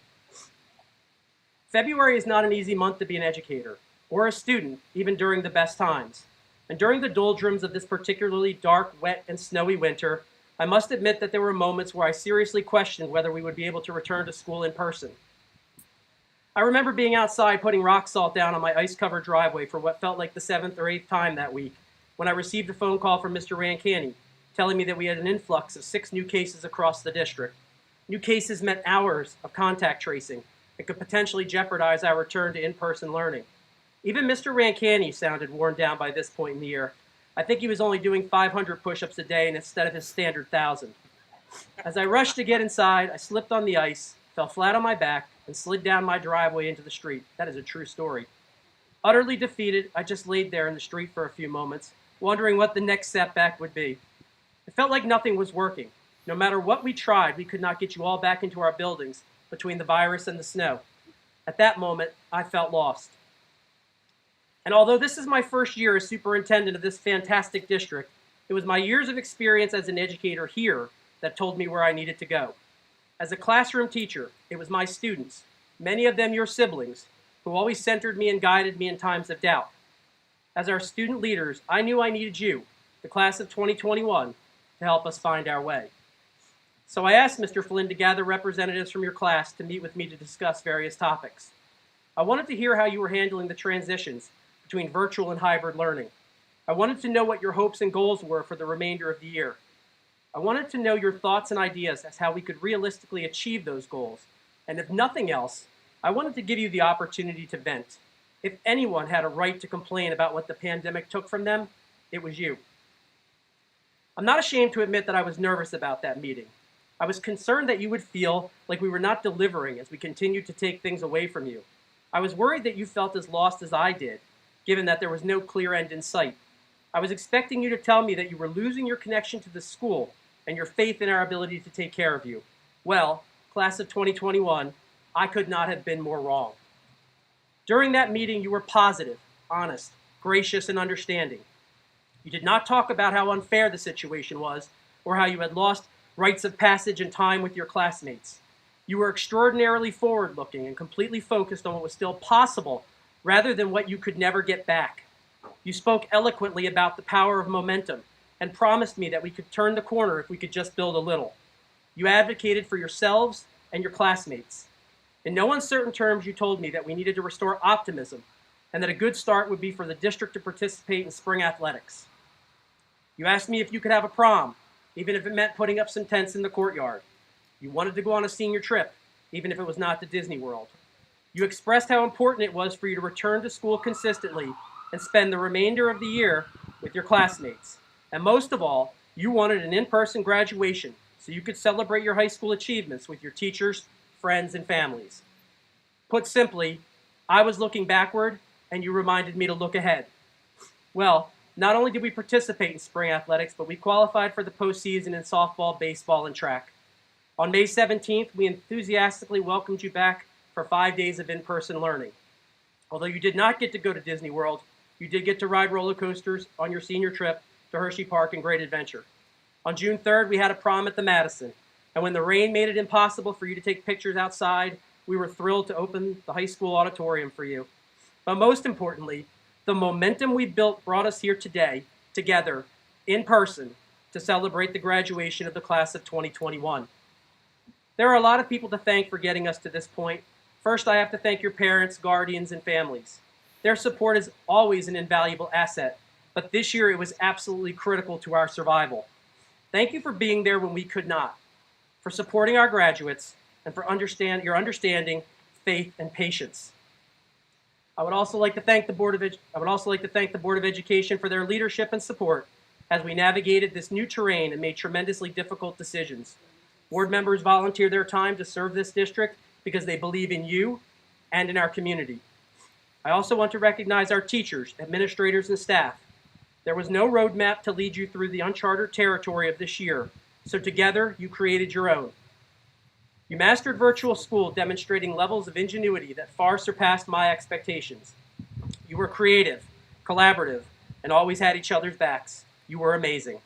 February is not an easy month to be an educator or a student, even during the best times. And during the doldrums of this particularly dark, wet, and snowy winter, I must admit that there were moments where I seriously questioned whether we would be able to return to school in person. I remember being outside putting rock salt down on my ice-covered driveway for what felt like the 7th or 8th time that week when I received a phone call from Mr. Rancani telling me that we had an influx of 6 new cases across the district. New cases meant hours of contact tracing that could potentially jeopardize our return to in-person learning. Even Mr. Rancani sounded worn down by this point in the year. I think he was only doing 500 push-ups a day instead of his standard 1,000. As I rushed to get inside, I slipped on the ice, fell flat on my back, and slid down my driveway into the street. That is a true story. Utterly defeated, I just laid there in the street for a few moments, wondering what the next setback would be. It felt like nothing was working. No matter what we tried, we could not get you all back into our buildings between the virus and the snow. At that moment, I felt lost. And although this is my first year as superintendent of this fantastic district, it was my years of experience as an educator here that told me where I needed to go. As a classroom teacher, it was my students, many of them your siblings, who always centered me and guided me in times of doubt. As our student leaders, I knew I needed you, the class of 2021, to help us find our way. So I asked Mr. Flynn to gather representatives from your class to meet with me to discuss various topics. I wanted to hear how you were handling the transitions between virtual and hybrid learning. I wanted to know what your hopes and goals were for the remainder of the year. I wanted to know your thoughts and ideas as how we could realistically achieve those goals. And if nothing else, I wanted to give you the opportunity to vent. If anyone had a right to complain about what the pandemic took from them, it was you. I'm not ashamed to admit that I was nervous about that meeting. I was concerned that you would feel like we were not delivering as we continued to take things away from you. I was worried that you felt as lost as I did, given that there was no clear end in sight. I was expecting you to tell me that you were losing your connection to the school and your faith in our ability to take care of you. Well, class of 2021, I could not have been more wrong. During that meeting, you were positive, honest, gracious, and understanding. You did not talk about how unfair the situation was or how you had lost rites of passage and time with your classmates. You were extraordinarily forward-looking and completely focused on what was still possible rather than what you could never get back. You spoke eloquently about the power of momentum and promised me that we could turn the corner if we could just build a little. You advocated for yourselves and your classmates. In no uncertain terms, you told me that we needed to restore optimism and that a good start would be for the district to participate in spring athletics. You asked me if you could have a prom, even if it meant putting up some tents in the courtyard. You wanted to go on a senior trip, even if it was not to Disney World. You expressed how important it was for you to return to school consistently and spend the remainder of the year with your classmates. And most of all, you wanted an in-person graduation so you could celebrate your high school achievements with your teachers, friends, and families. Put simply, I was looking backward, and you reminded me to look ahead. Well, not only did we participate in spring athletics, but we qualified for the postseason in softball, baseball, and track. On May 17th, we enthusiastically welcomed you back for 5 days of in-person learning. Although you did not get to go to Disney World, you did get to ride roller coasters on your senior trip to Hershey Park and Great Adventure. On June 3rd, we had a prom at the Madison, and when the rain made it impossible for you to take pictures outside, we were thrilled to open the high school auditorium for you. But most importantly, the momentum we built brought us here today, together, in person, to celebrate the graduation of the class of 2021. There are a lot of people to thank for getting us to this point. First, I have to thank your parents, guardians, and families. Their support is always an invaluable asset, but this year it was absolutely critical to our survival. Thank you for being there when we could not, for supporting our graduates, and for your understanding, faith, and patience. I would also like to thank the Board of Education for their leadership and support as we navigated this new terrain and made tremendously difficult decisions. Board members volunteer their time to serve this district because they believe in you and in our community. I also want to recognize our teachers, administrators, and staff. There was no roadmap to lead you through the uncharted territory of this year, so together you created your own. You mastered virtual school, demonstrating levels of ingenuity that far surpassed my expectations. You were creative, collaborative, and always had each other's backs. You were amazing.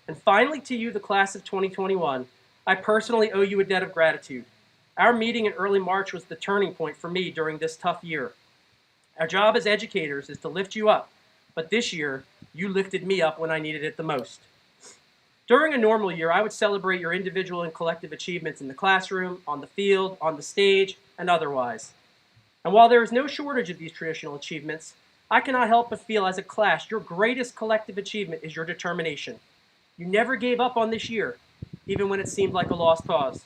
And finally, to you, the class of 2021, I personally owe you a debt of gratitude. Our meeting in early March was the turning point for me during this tough year. Our job as educators is to lift you up, but this year, you lifted me up when I needed it the most. During a normal year, I would celebrate your individual and collective achievements in the classroom, on the field, on the stage, and otherwise. And while there is no shortage of these traditional achievements, I cannot help but feel as a class, your greatest collective achievement is your determination. You never gave up on this year, even when it seemed like a lost cause.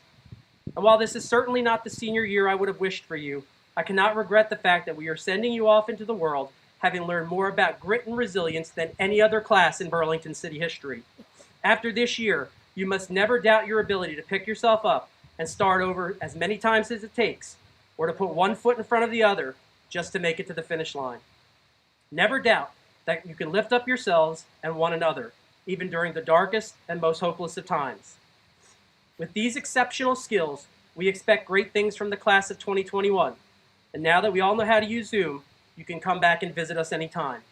And while this is certainly not the senior year I would have wished for you, I cannot regret the fact that we are sending you off into the world having learned more about grit and resilience than any other class in Burlington City history. After this year, you must never doubt your ability to pick yourself up and start over as many times as it takes, or to put one foot in front of the other just to make it to the finish line. Never doubt that you can lift up yourselves and one another, even during the darkest and most hopeless of times. With these exceptional skills, we expect great things from the class of 2021. And now that we all know how to use Zoom, you can come back and visit us anytime.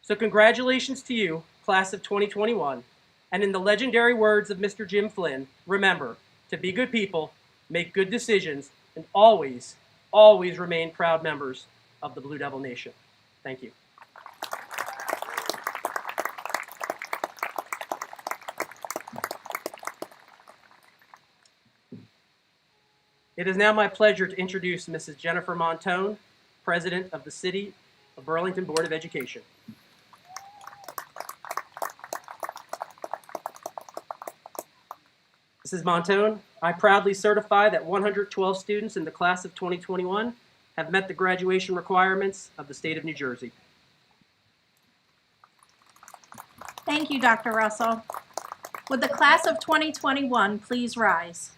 So congratulations to you, class of 2021. And in the legendary words of Mr. Jim Flynn, remember to be good people, make good decisions, and always, always remain proud members of the Blue Devil Nation. Thank you. It is now my pleasure to introduce Mrs. Jennifer Montone, President of the City of Burlington Board of Education. Mrs. Montone, I proudly certify that 112 students in the class of 2021 have met the graduation requirements of the state of New Jersey. Thank you, Dr. Russell. Would the class of 2021 please rise?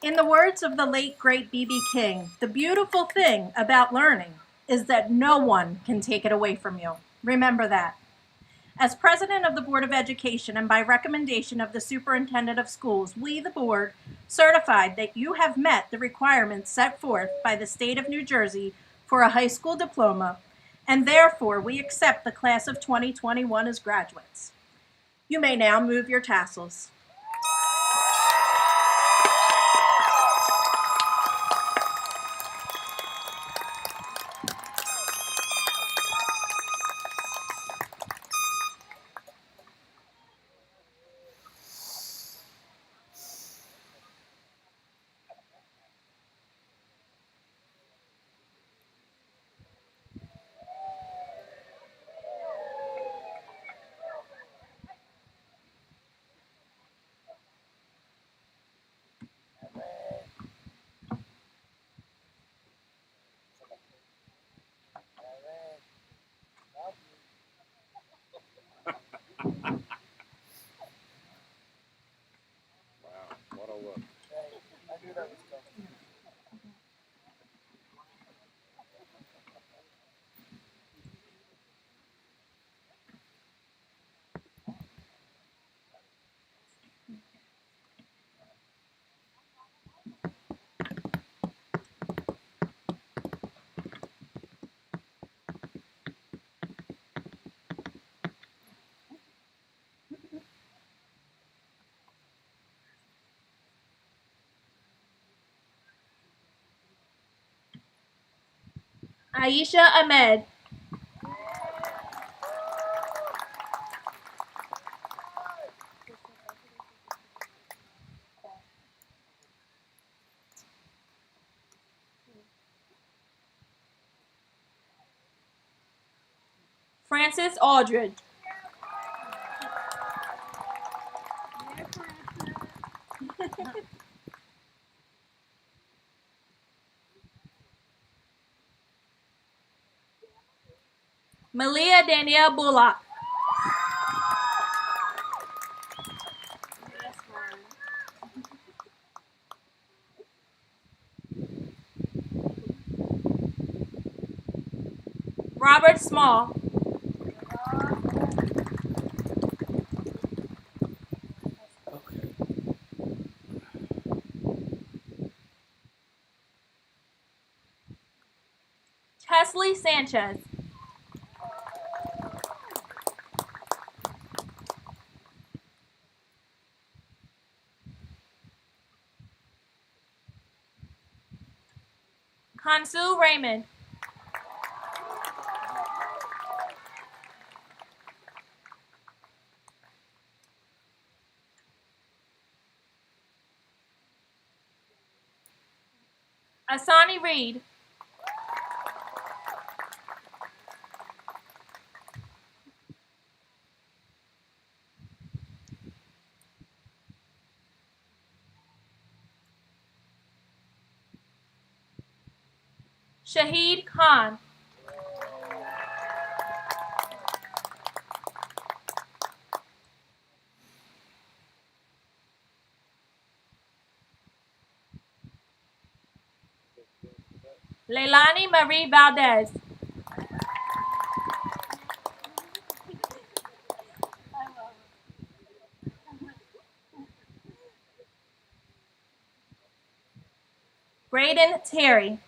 In the words of the late, great B.B. King, the beautiful thing about learning is that no one can take it away from you. Remember that. As president of the Board of Education and by recommendation of the Superintendent of Schools, we, the board, certified that you have met the requirements set forth by the state of New Jersey for a high school diploma, and therefore we accept the class of 2021 as graduates. You may now move your tassels. Aisha Ahmed. Francis Aldridge. Malia Danielle Bullock. Robert Small. Chesley Sanchez. Kansu Raymond. Asani Reed. Shahid Khan. Leilani Marie Valdez. Braden Terry.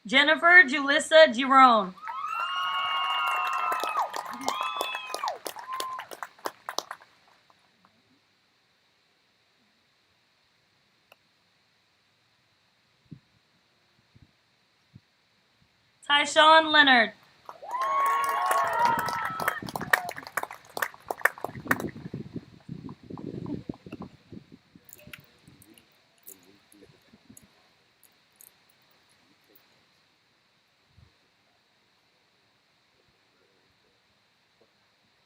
Jennifer Julissa Giron. Tyshawn Leonard.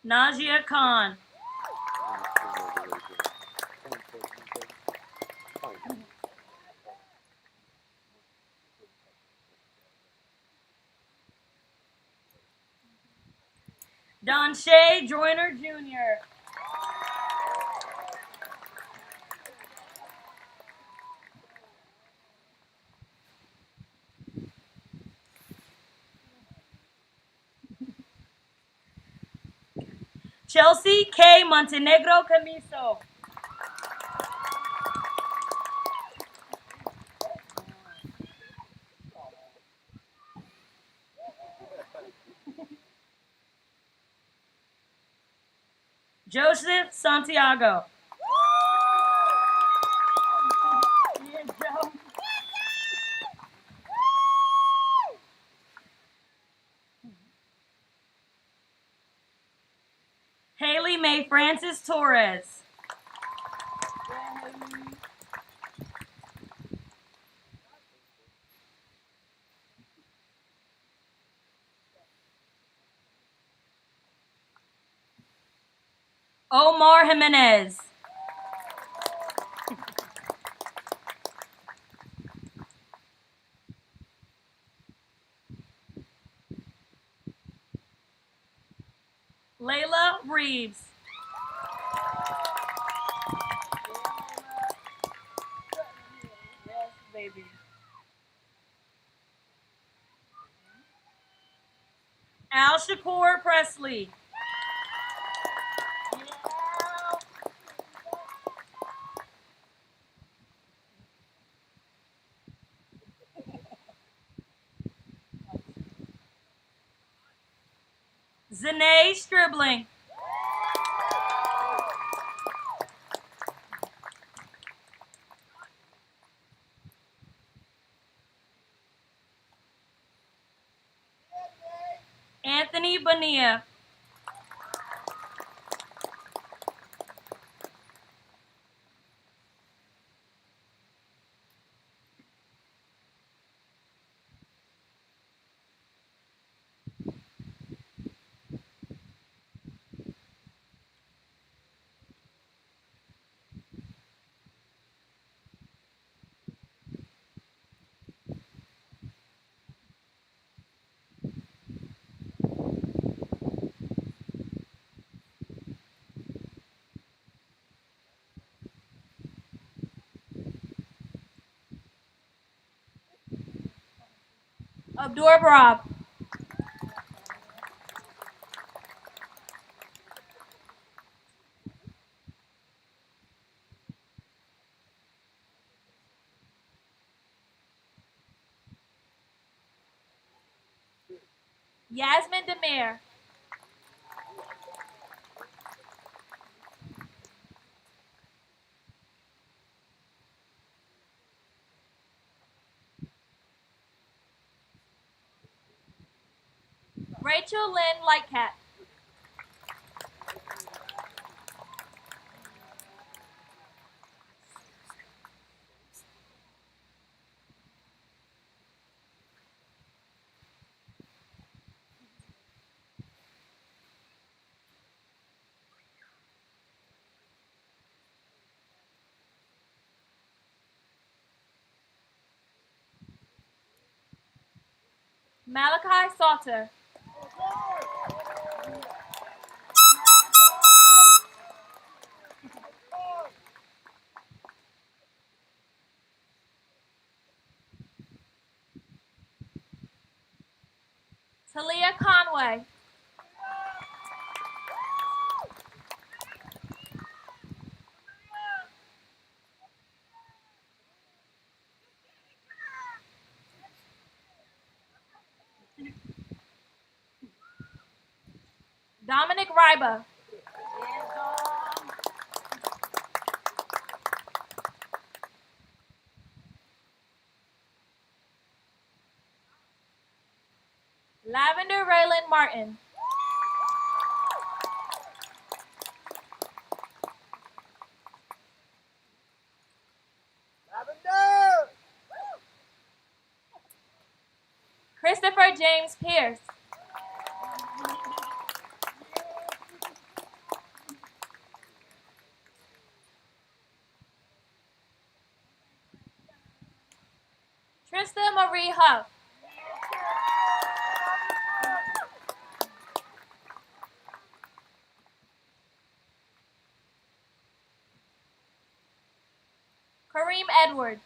Najia Khan. Don Shea Joyner Jr. Chelsea K. Montenegro Camiso. Joseph Santiago. Haley Mae Francis Torres. Omar Jimenez. Reeves. Al Shakur Presley. Zanae Stribling. Anthony Bonilla. Abdur Barab. Yasmin Demir. Rachel Lynn Lightcap. Malachi Salter. Talia Conway. Dominic Ryba. Lavender Raylan Martin. Lavender! Christopher James Pierce. Trista Marie Huff. Kareem Edwards.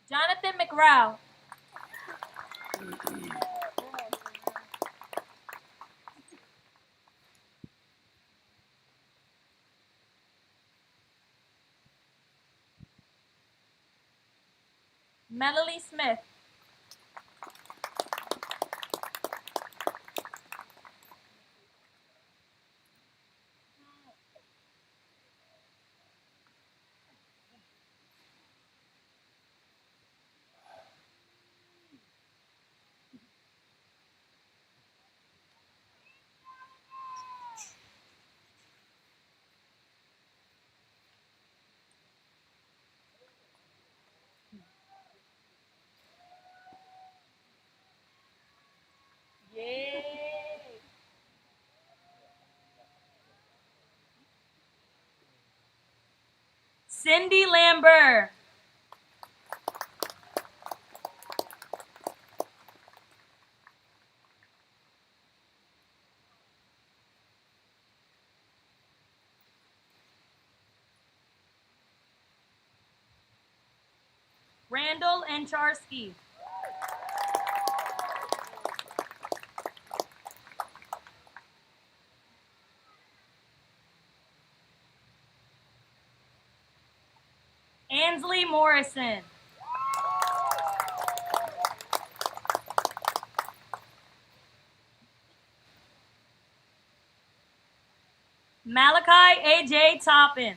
Jonathan McRow. Melanie Smith. Cindy Lambert. Randall Ancharsky. Ansley Morrison. Malachi A.J. Toppin.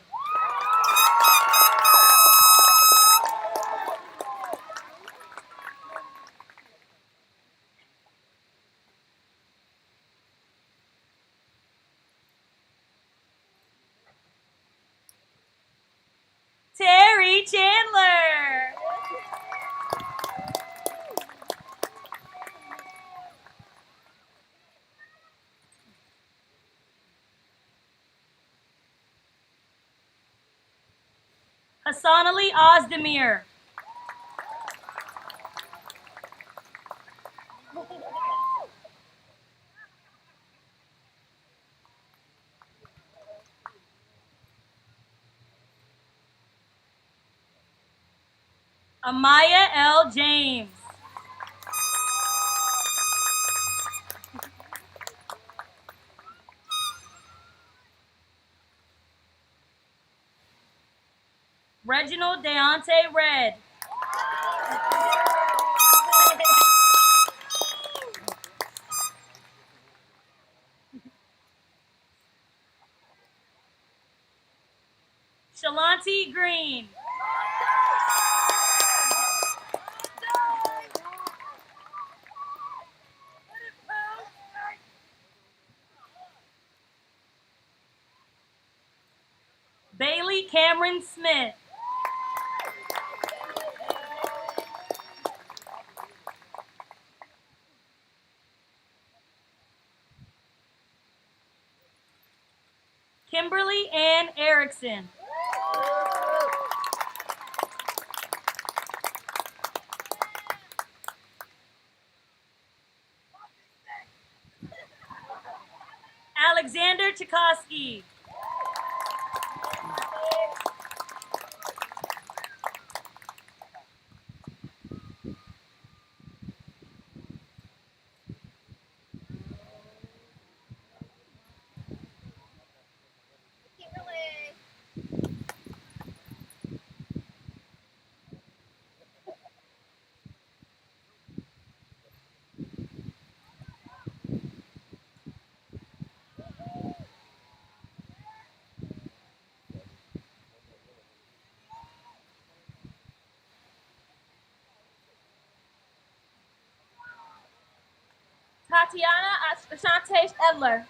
Terry Chandler. Hassanali Ozdemir. Amaya L. James. Reginald Deontay Red. Shalanti Green. Bailey Cameron Smith. Kimberly Ann Erickson. Alexander Chikoski. Tatiana Ashantae Edler.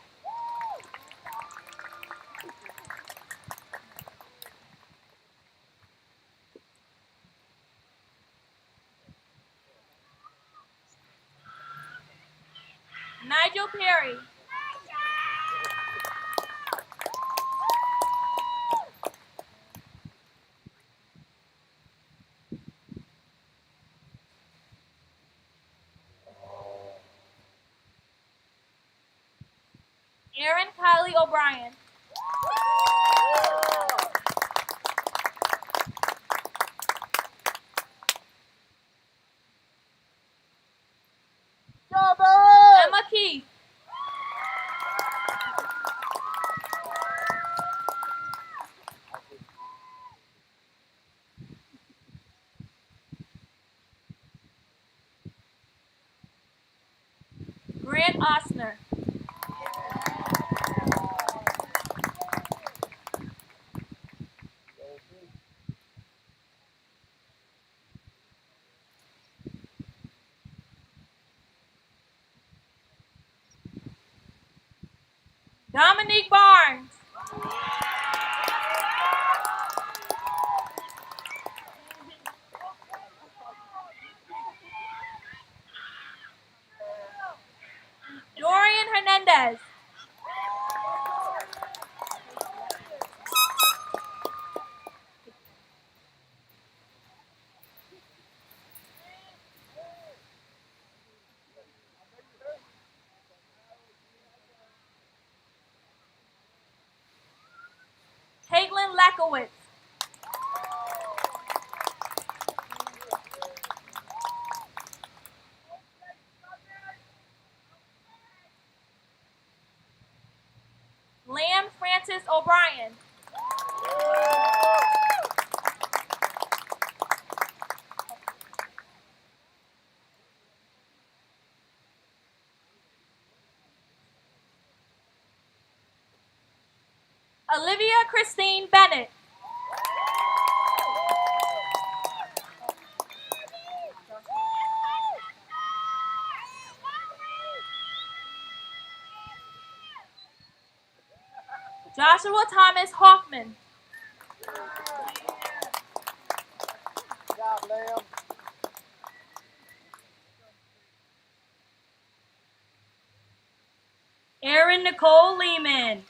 Nigel Perry. Erin Kylie O'Brien. Emma Keith. Grant Osner. Dominique Barnes. Dorian Hernandez. Ackowitz. Lamb Francis O'Brien. Olivia Christine Bennett. Joshua Thomas Hoffman. Erin Nicole Lehman.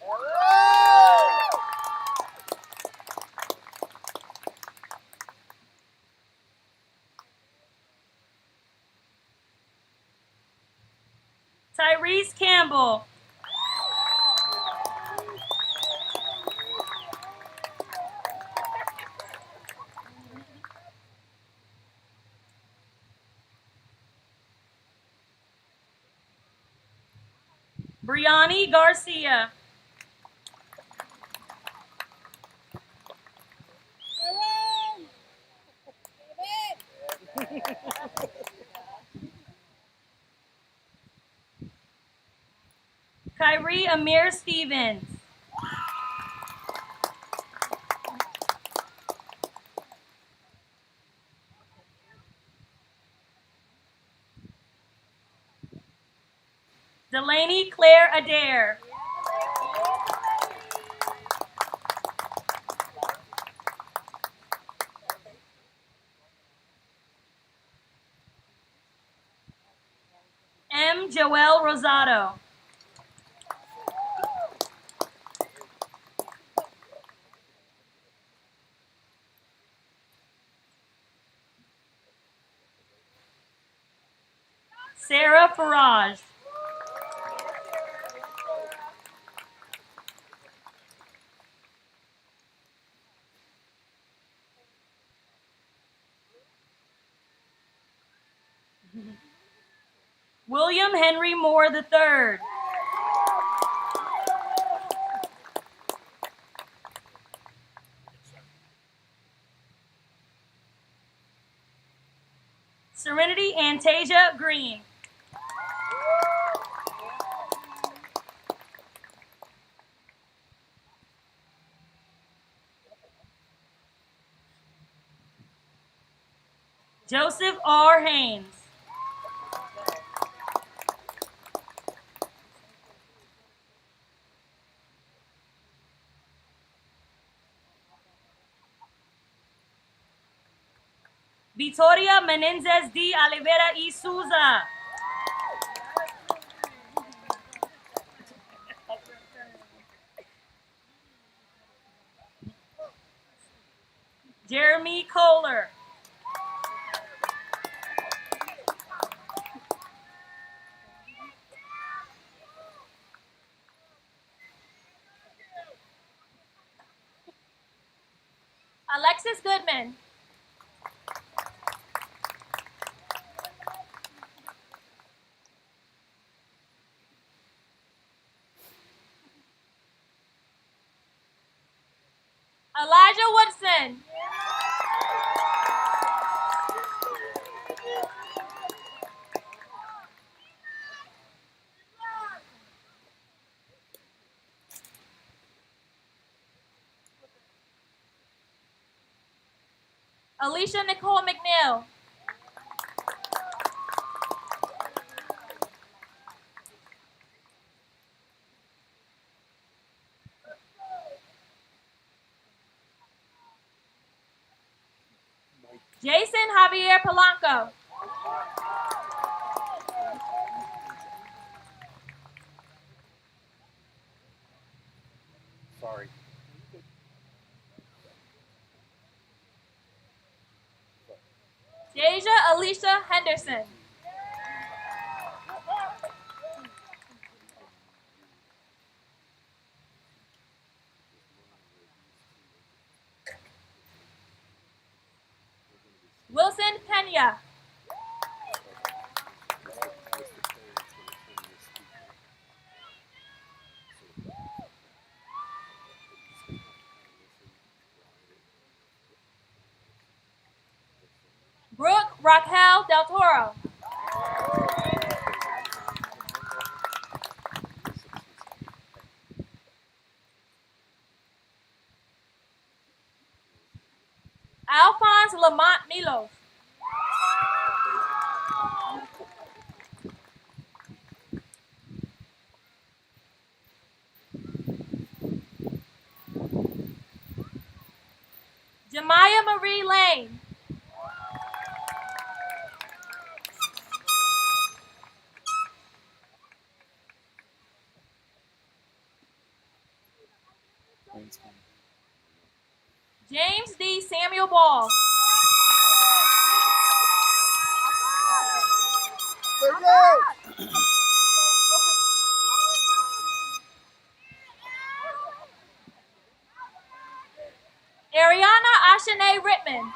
Tyrese Campbell. Brianni Garcia. Kyrie Amir Stevens. Delaney Claire Adair. M. Joel Rosado. Sarah Farage. William Henry Moore III. Serenity Antasia Green. Joseph R. Haynes. Victoria Menendez de Oliveira y Souza. Jeremy Kohler. Alexis Goodman. Elijah Woodson. Alicia Nicole McNeil. Jason Javier Polanco. Sorry. Deja Alicia Henderson. California. Brooke Raquel Del Toro. Alphonse Lamont Milos. Jemiah Marie Lane. James D. Samuel Ball. Ariana Ashane Rittman.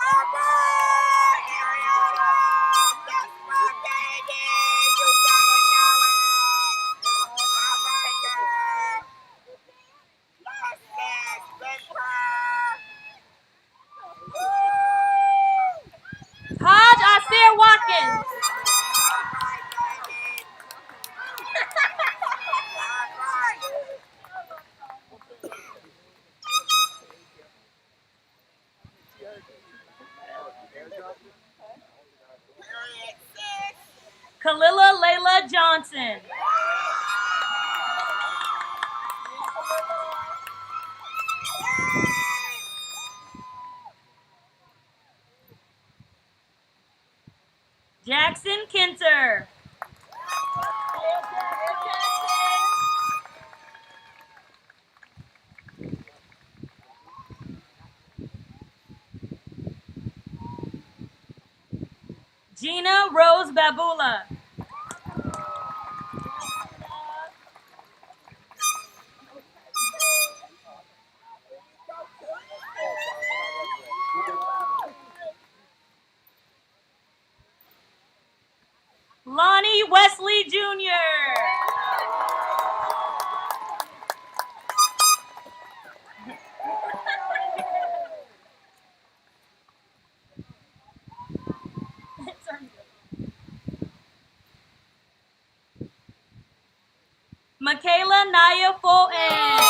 Hodge Asir Watkins. Kalila Layla Johnson. Jackson Kinter. Gina Rose Babula. Lonnie Wesley Jr. Michaela Naya Fulton.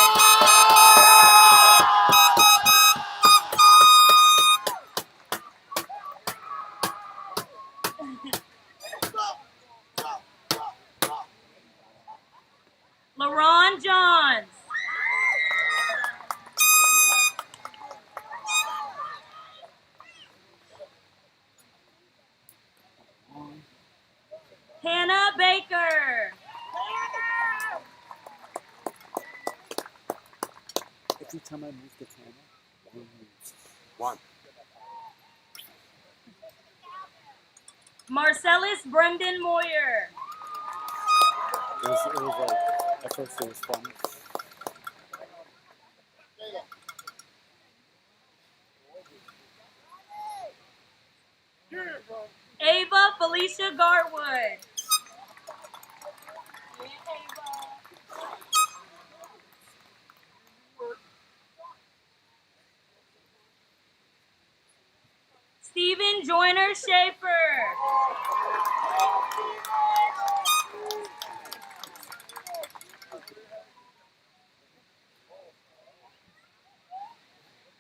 LaRon Johns. Hannah Baker. Every time I move the camera, one moves. One. Marcellus Brendan Moyer. It was like, at first it was fun. Ava Felicia Garwood. Stephen Joyner Schaefer.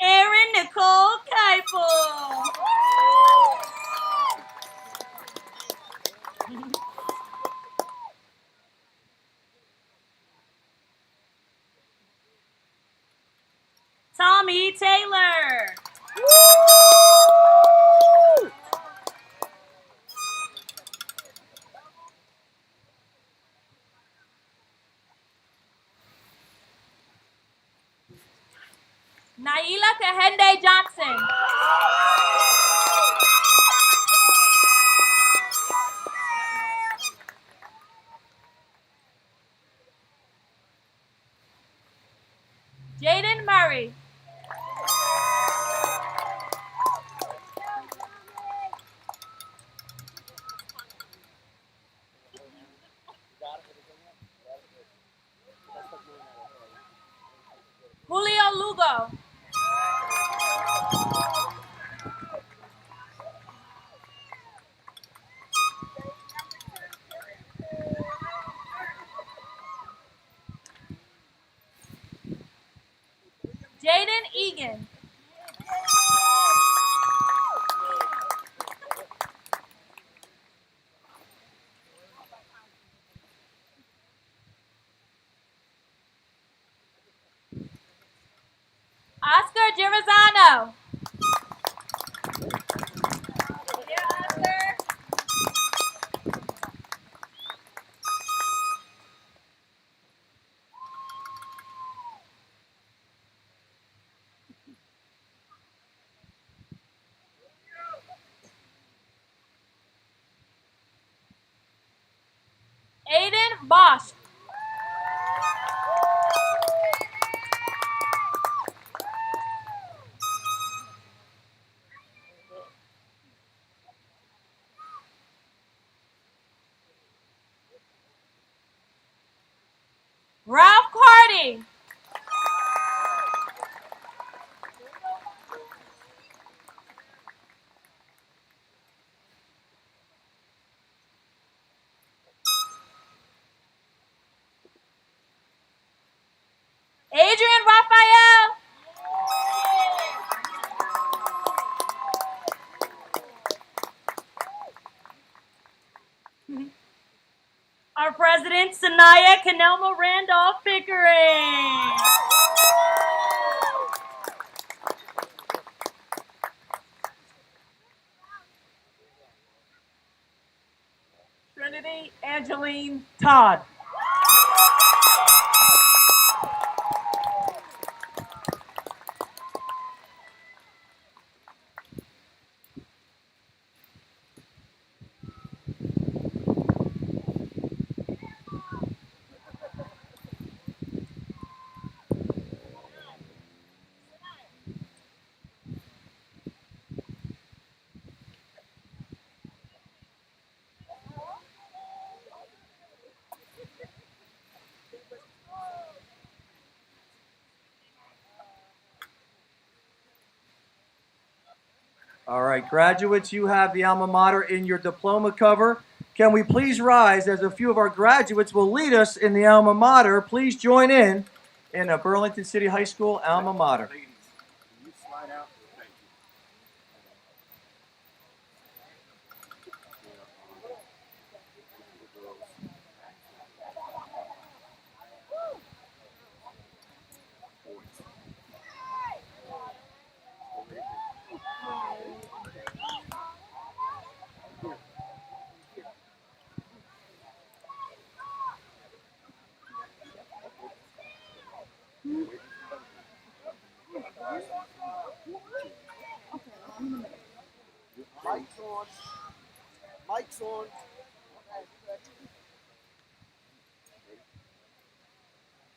Erin Nicole Keifel. Tommy Taylor. Naila Kahende Johnson. Jaden Murray. Aiden Egan. Oscar Girazano. Here, Oscar. Aiden Bosch. Ralph Carty. Adrian Raphael. Our president, Sanaya Canelma Randolph Pickering. Trinity Angeline Todd. All right, graduates, you have the alma mater in your diploma cover. Can we please rise as a few of our graduates will lead us in the alma mater? Please join in a Burlington City High School alma mater. Ladies, can you slide out? Thank you. Mike's on. Mike's on.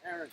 Aaron.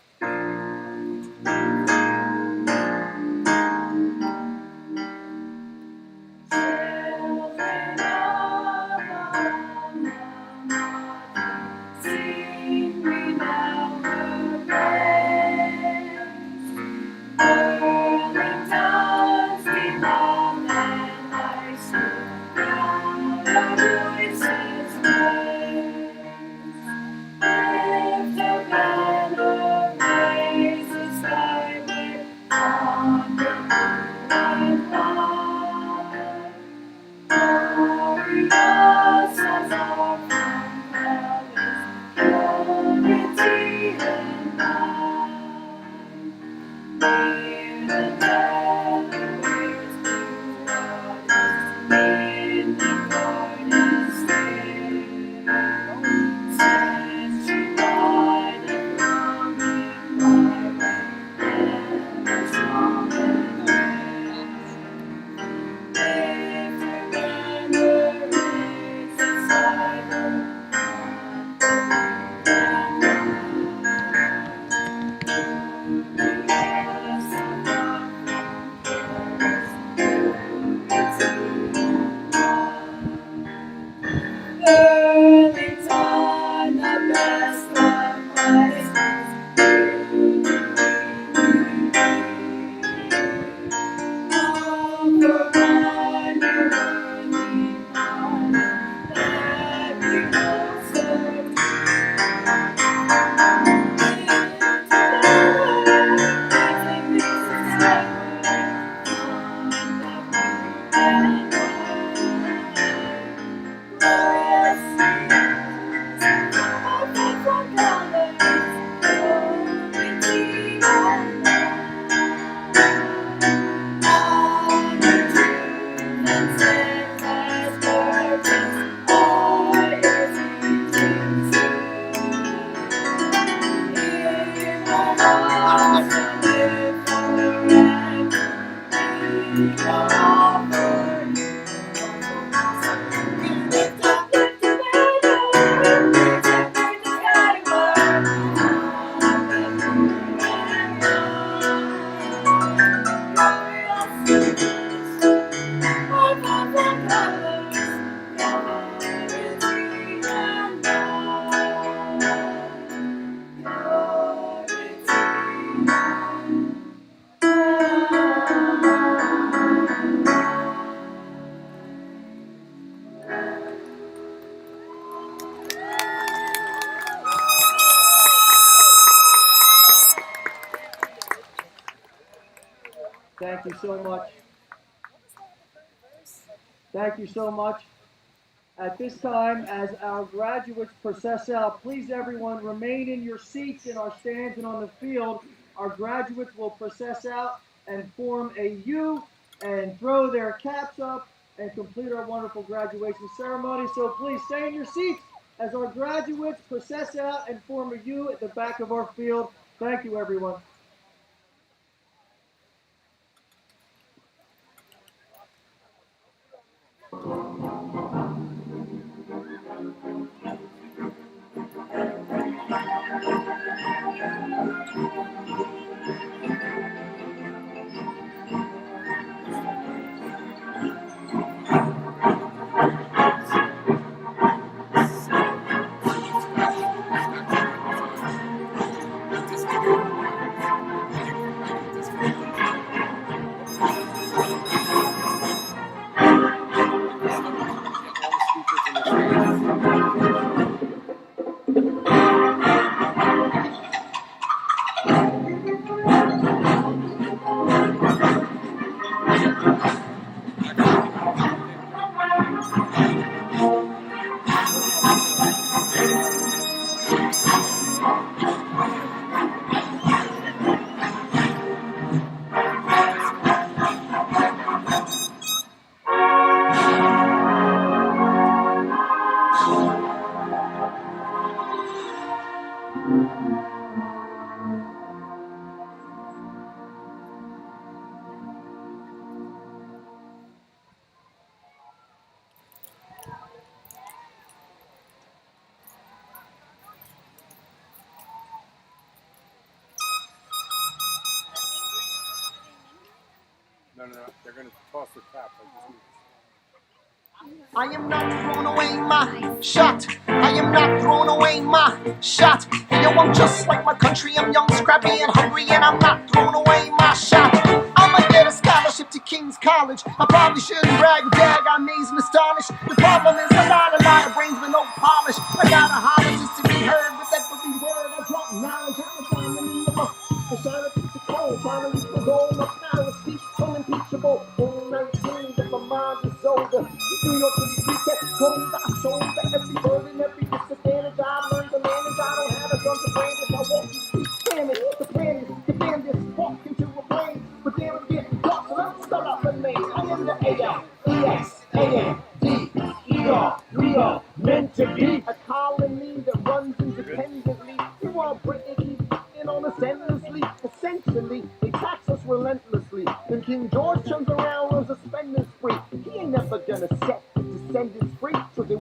Thank you so much. Thank you so much. At this time, as our graduates process out, please everyone remain in your seats in our stands and on the field. Our graduates will process out and form a U and throw their caps up and complete our wonderful graduation ceremony. So please stay in your seats as our graduates process out and form a U at the back of our field. Thank you, everyone. No, they're going to toss the cap like this. I am not throwing away my shot. I am not throwing away my shot. Yo, I'm just like my country. I'm young, scrappy, and hungry, and I'm not throwing away my shot. I'ma get a scholarship to King's College. I probably shouldn't brag, dag, I'm amazed and astonished. The problem is a lot of brains with no polish. I gotta holler just to be heard with every word. I drop knowledge, I'm climbing in the muck. I shine a piece of coal, trying to reach the goal. My power speech unimpeachable. Only 19, but my mind is older. New York City street that told me that I shoulder every burden, every disadvantage I learned to manage. I don't have a gun to brandish. I walk these streets, damn it. The plan is to ban this, walk into a plane. But damn it, getting caught, so let's start off the name. I am the A-L-E-X-A-N-D-E-R. We are meant to be a colony that runs independently. You are Britain, keep in on us endlessly. Essentially, they tax us relentlessly. Then King George turns around on a spending spree. He ain't never gonna set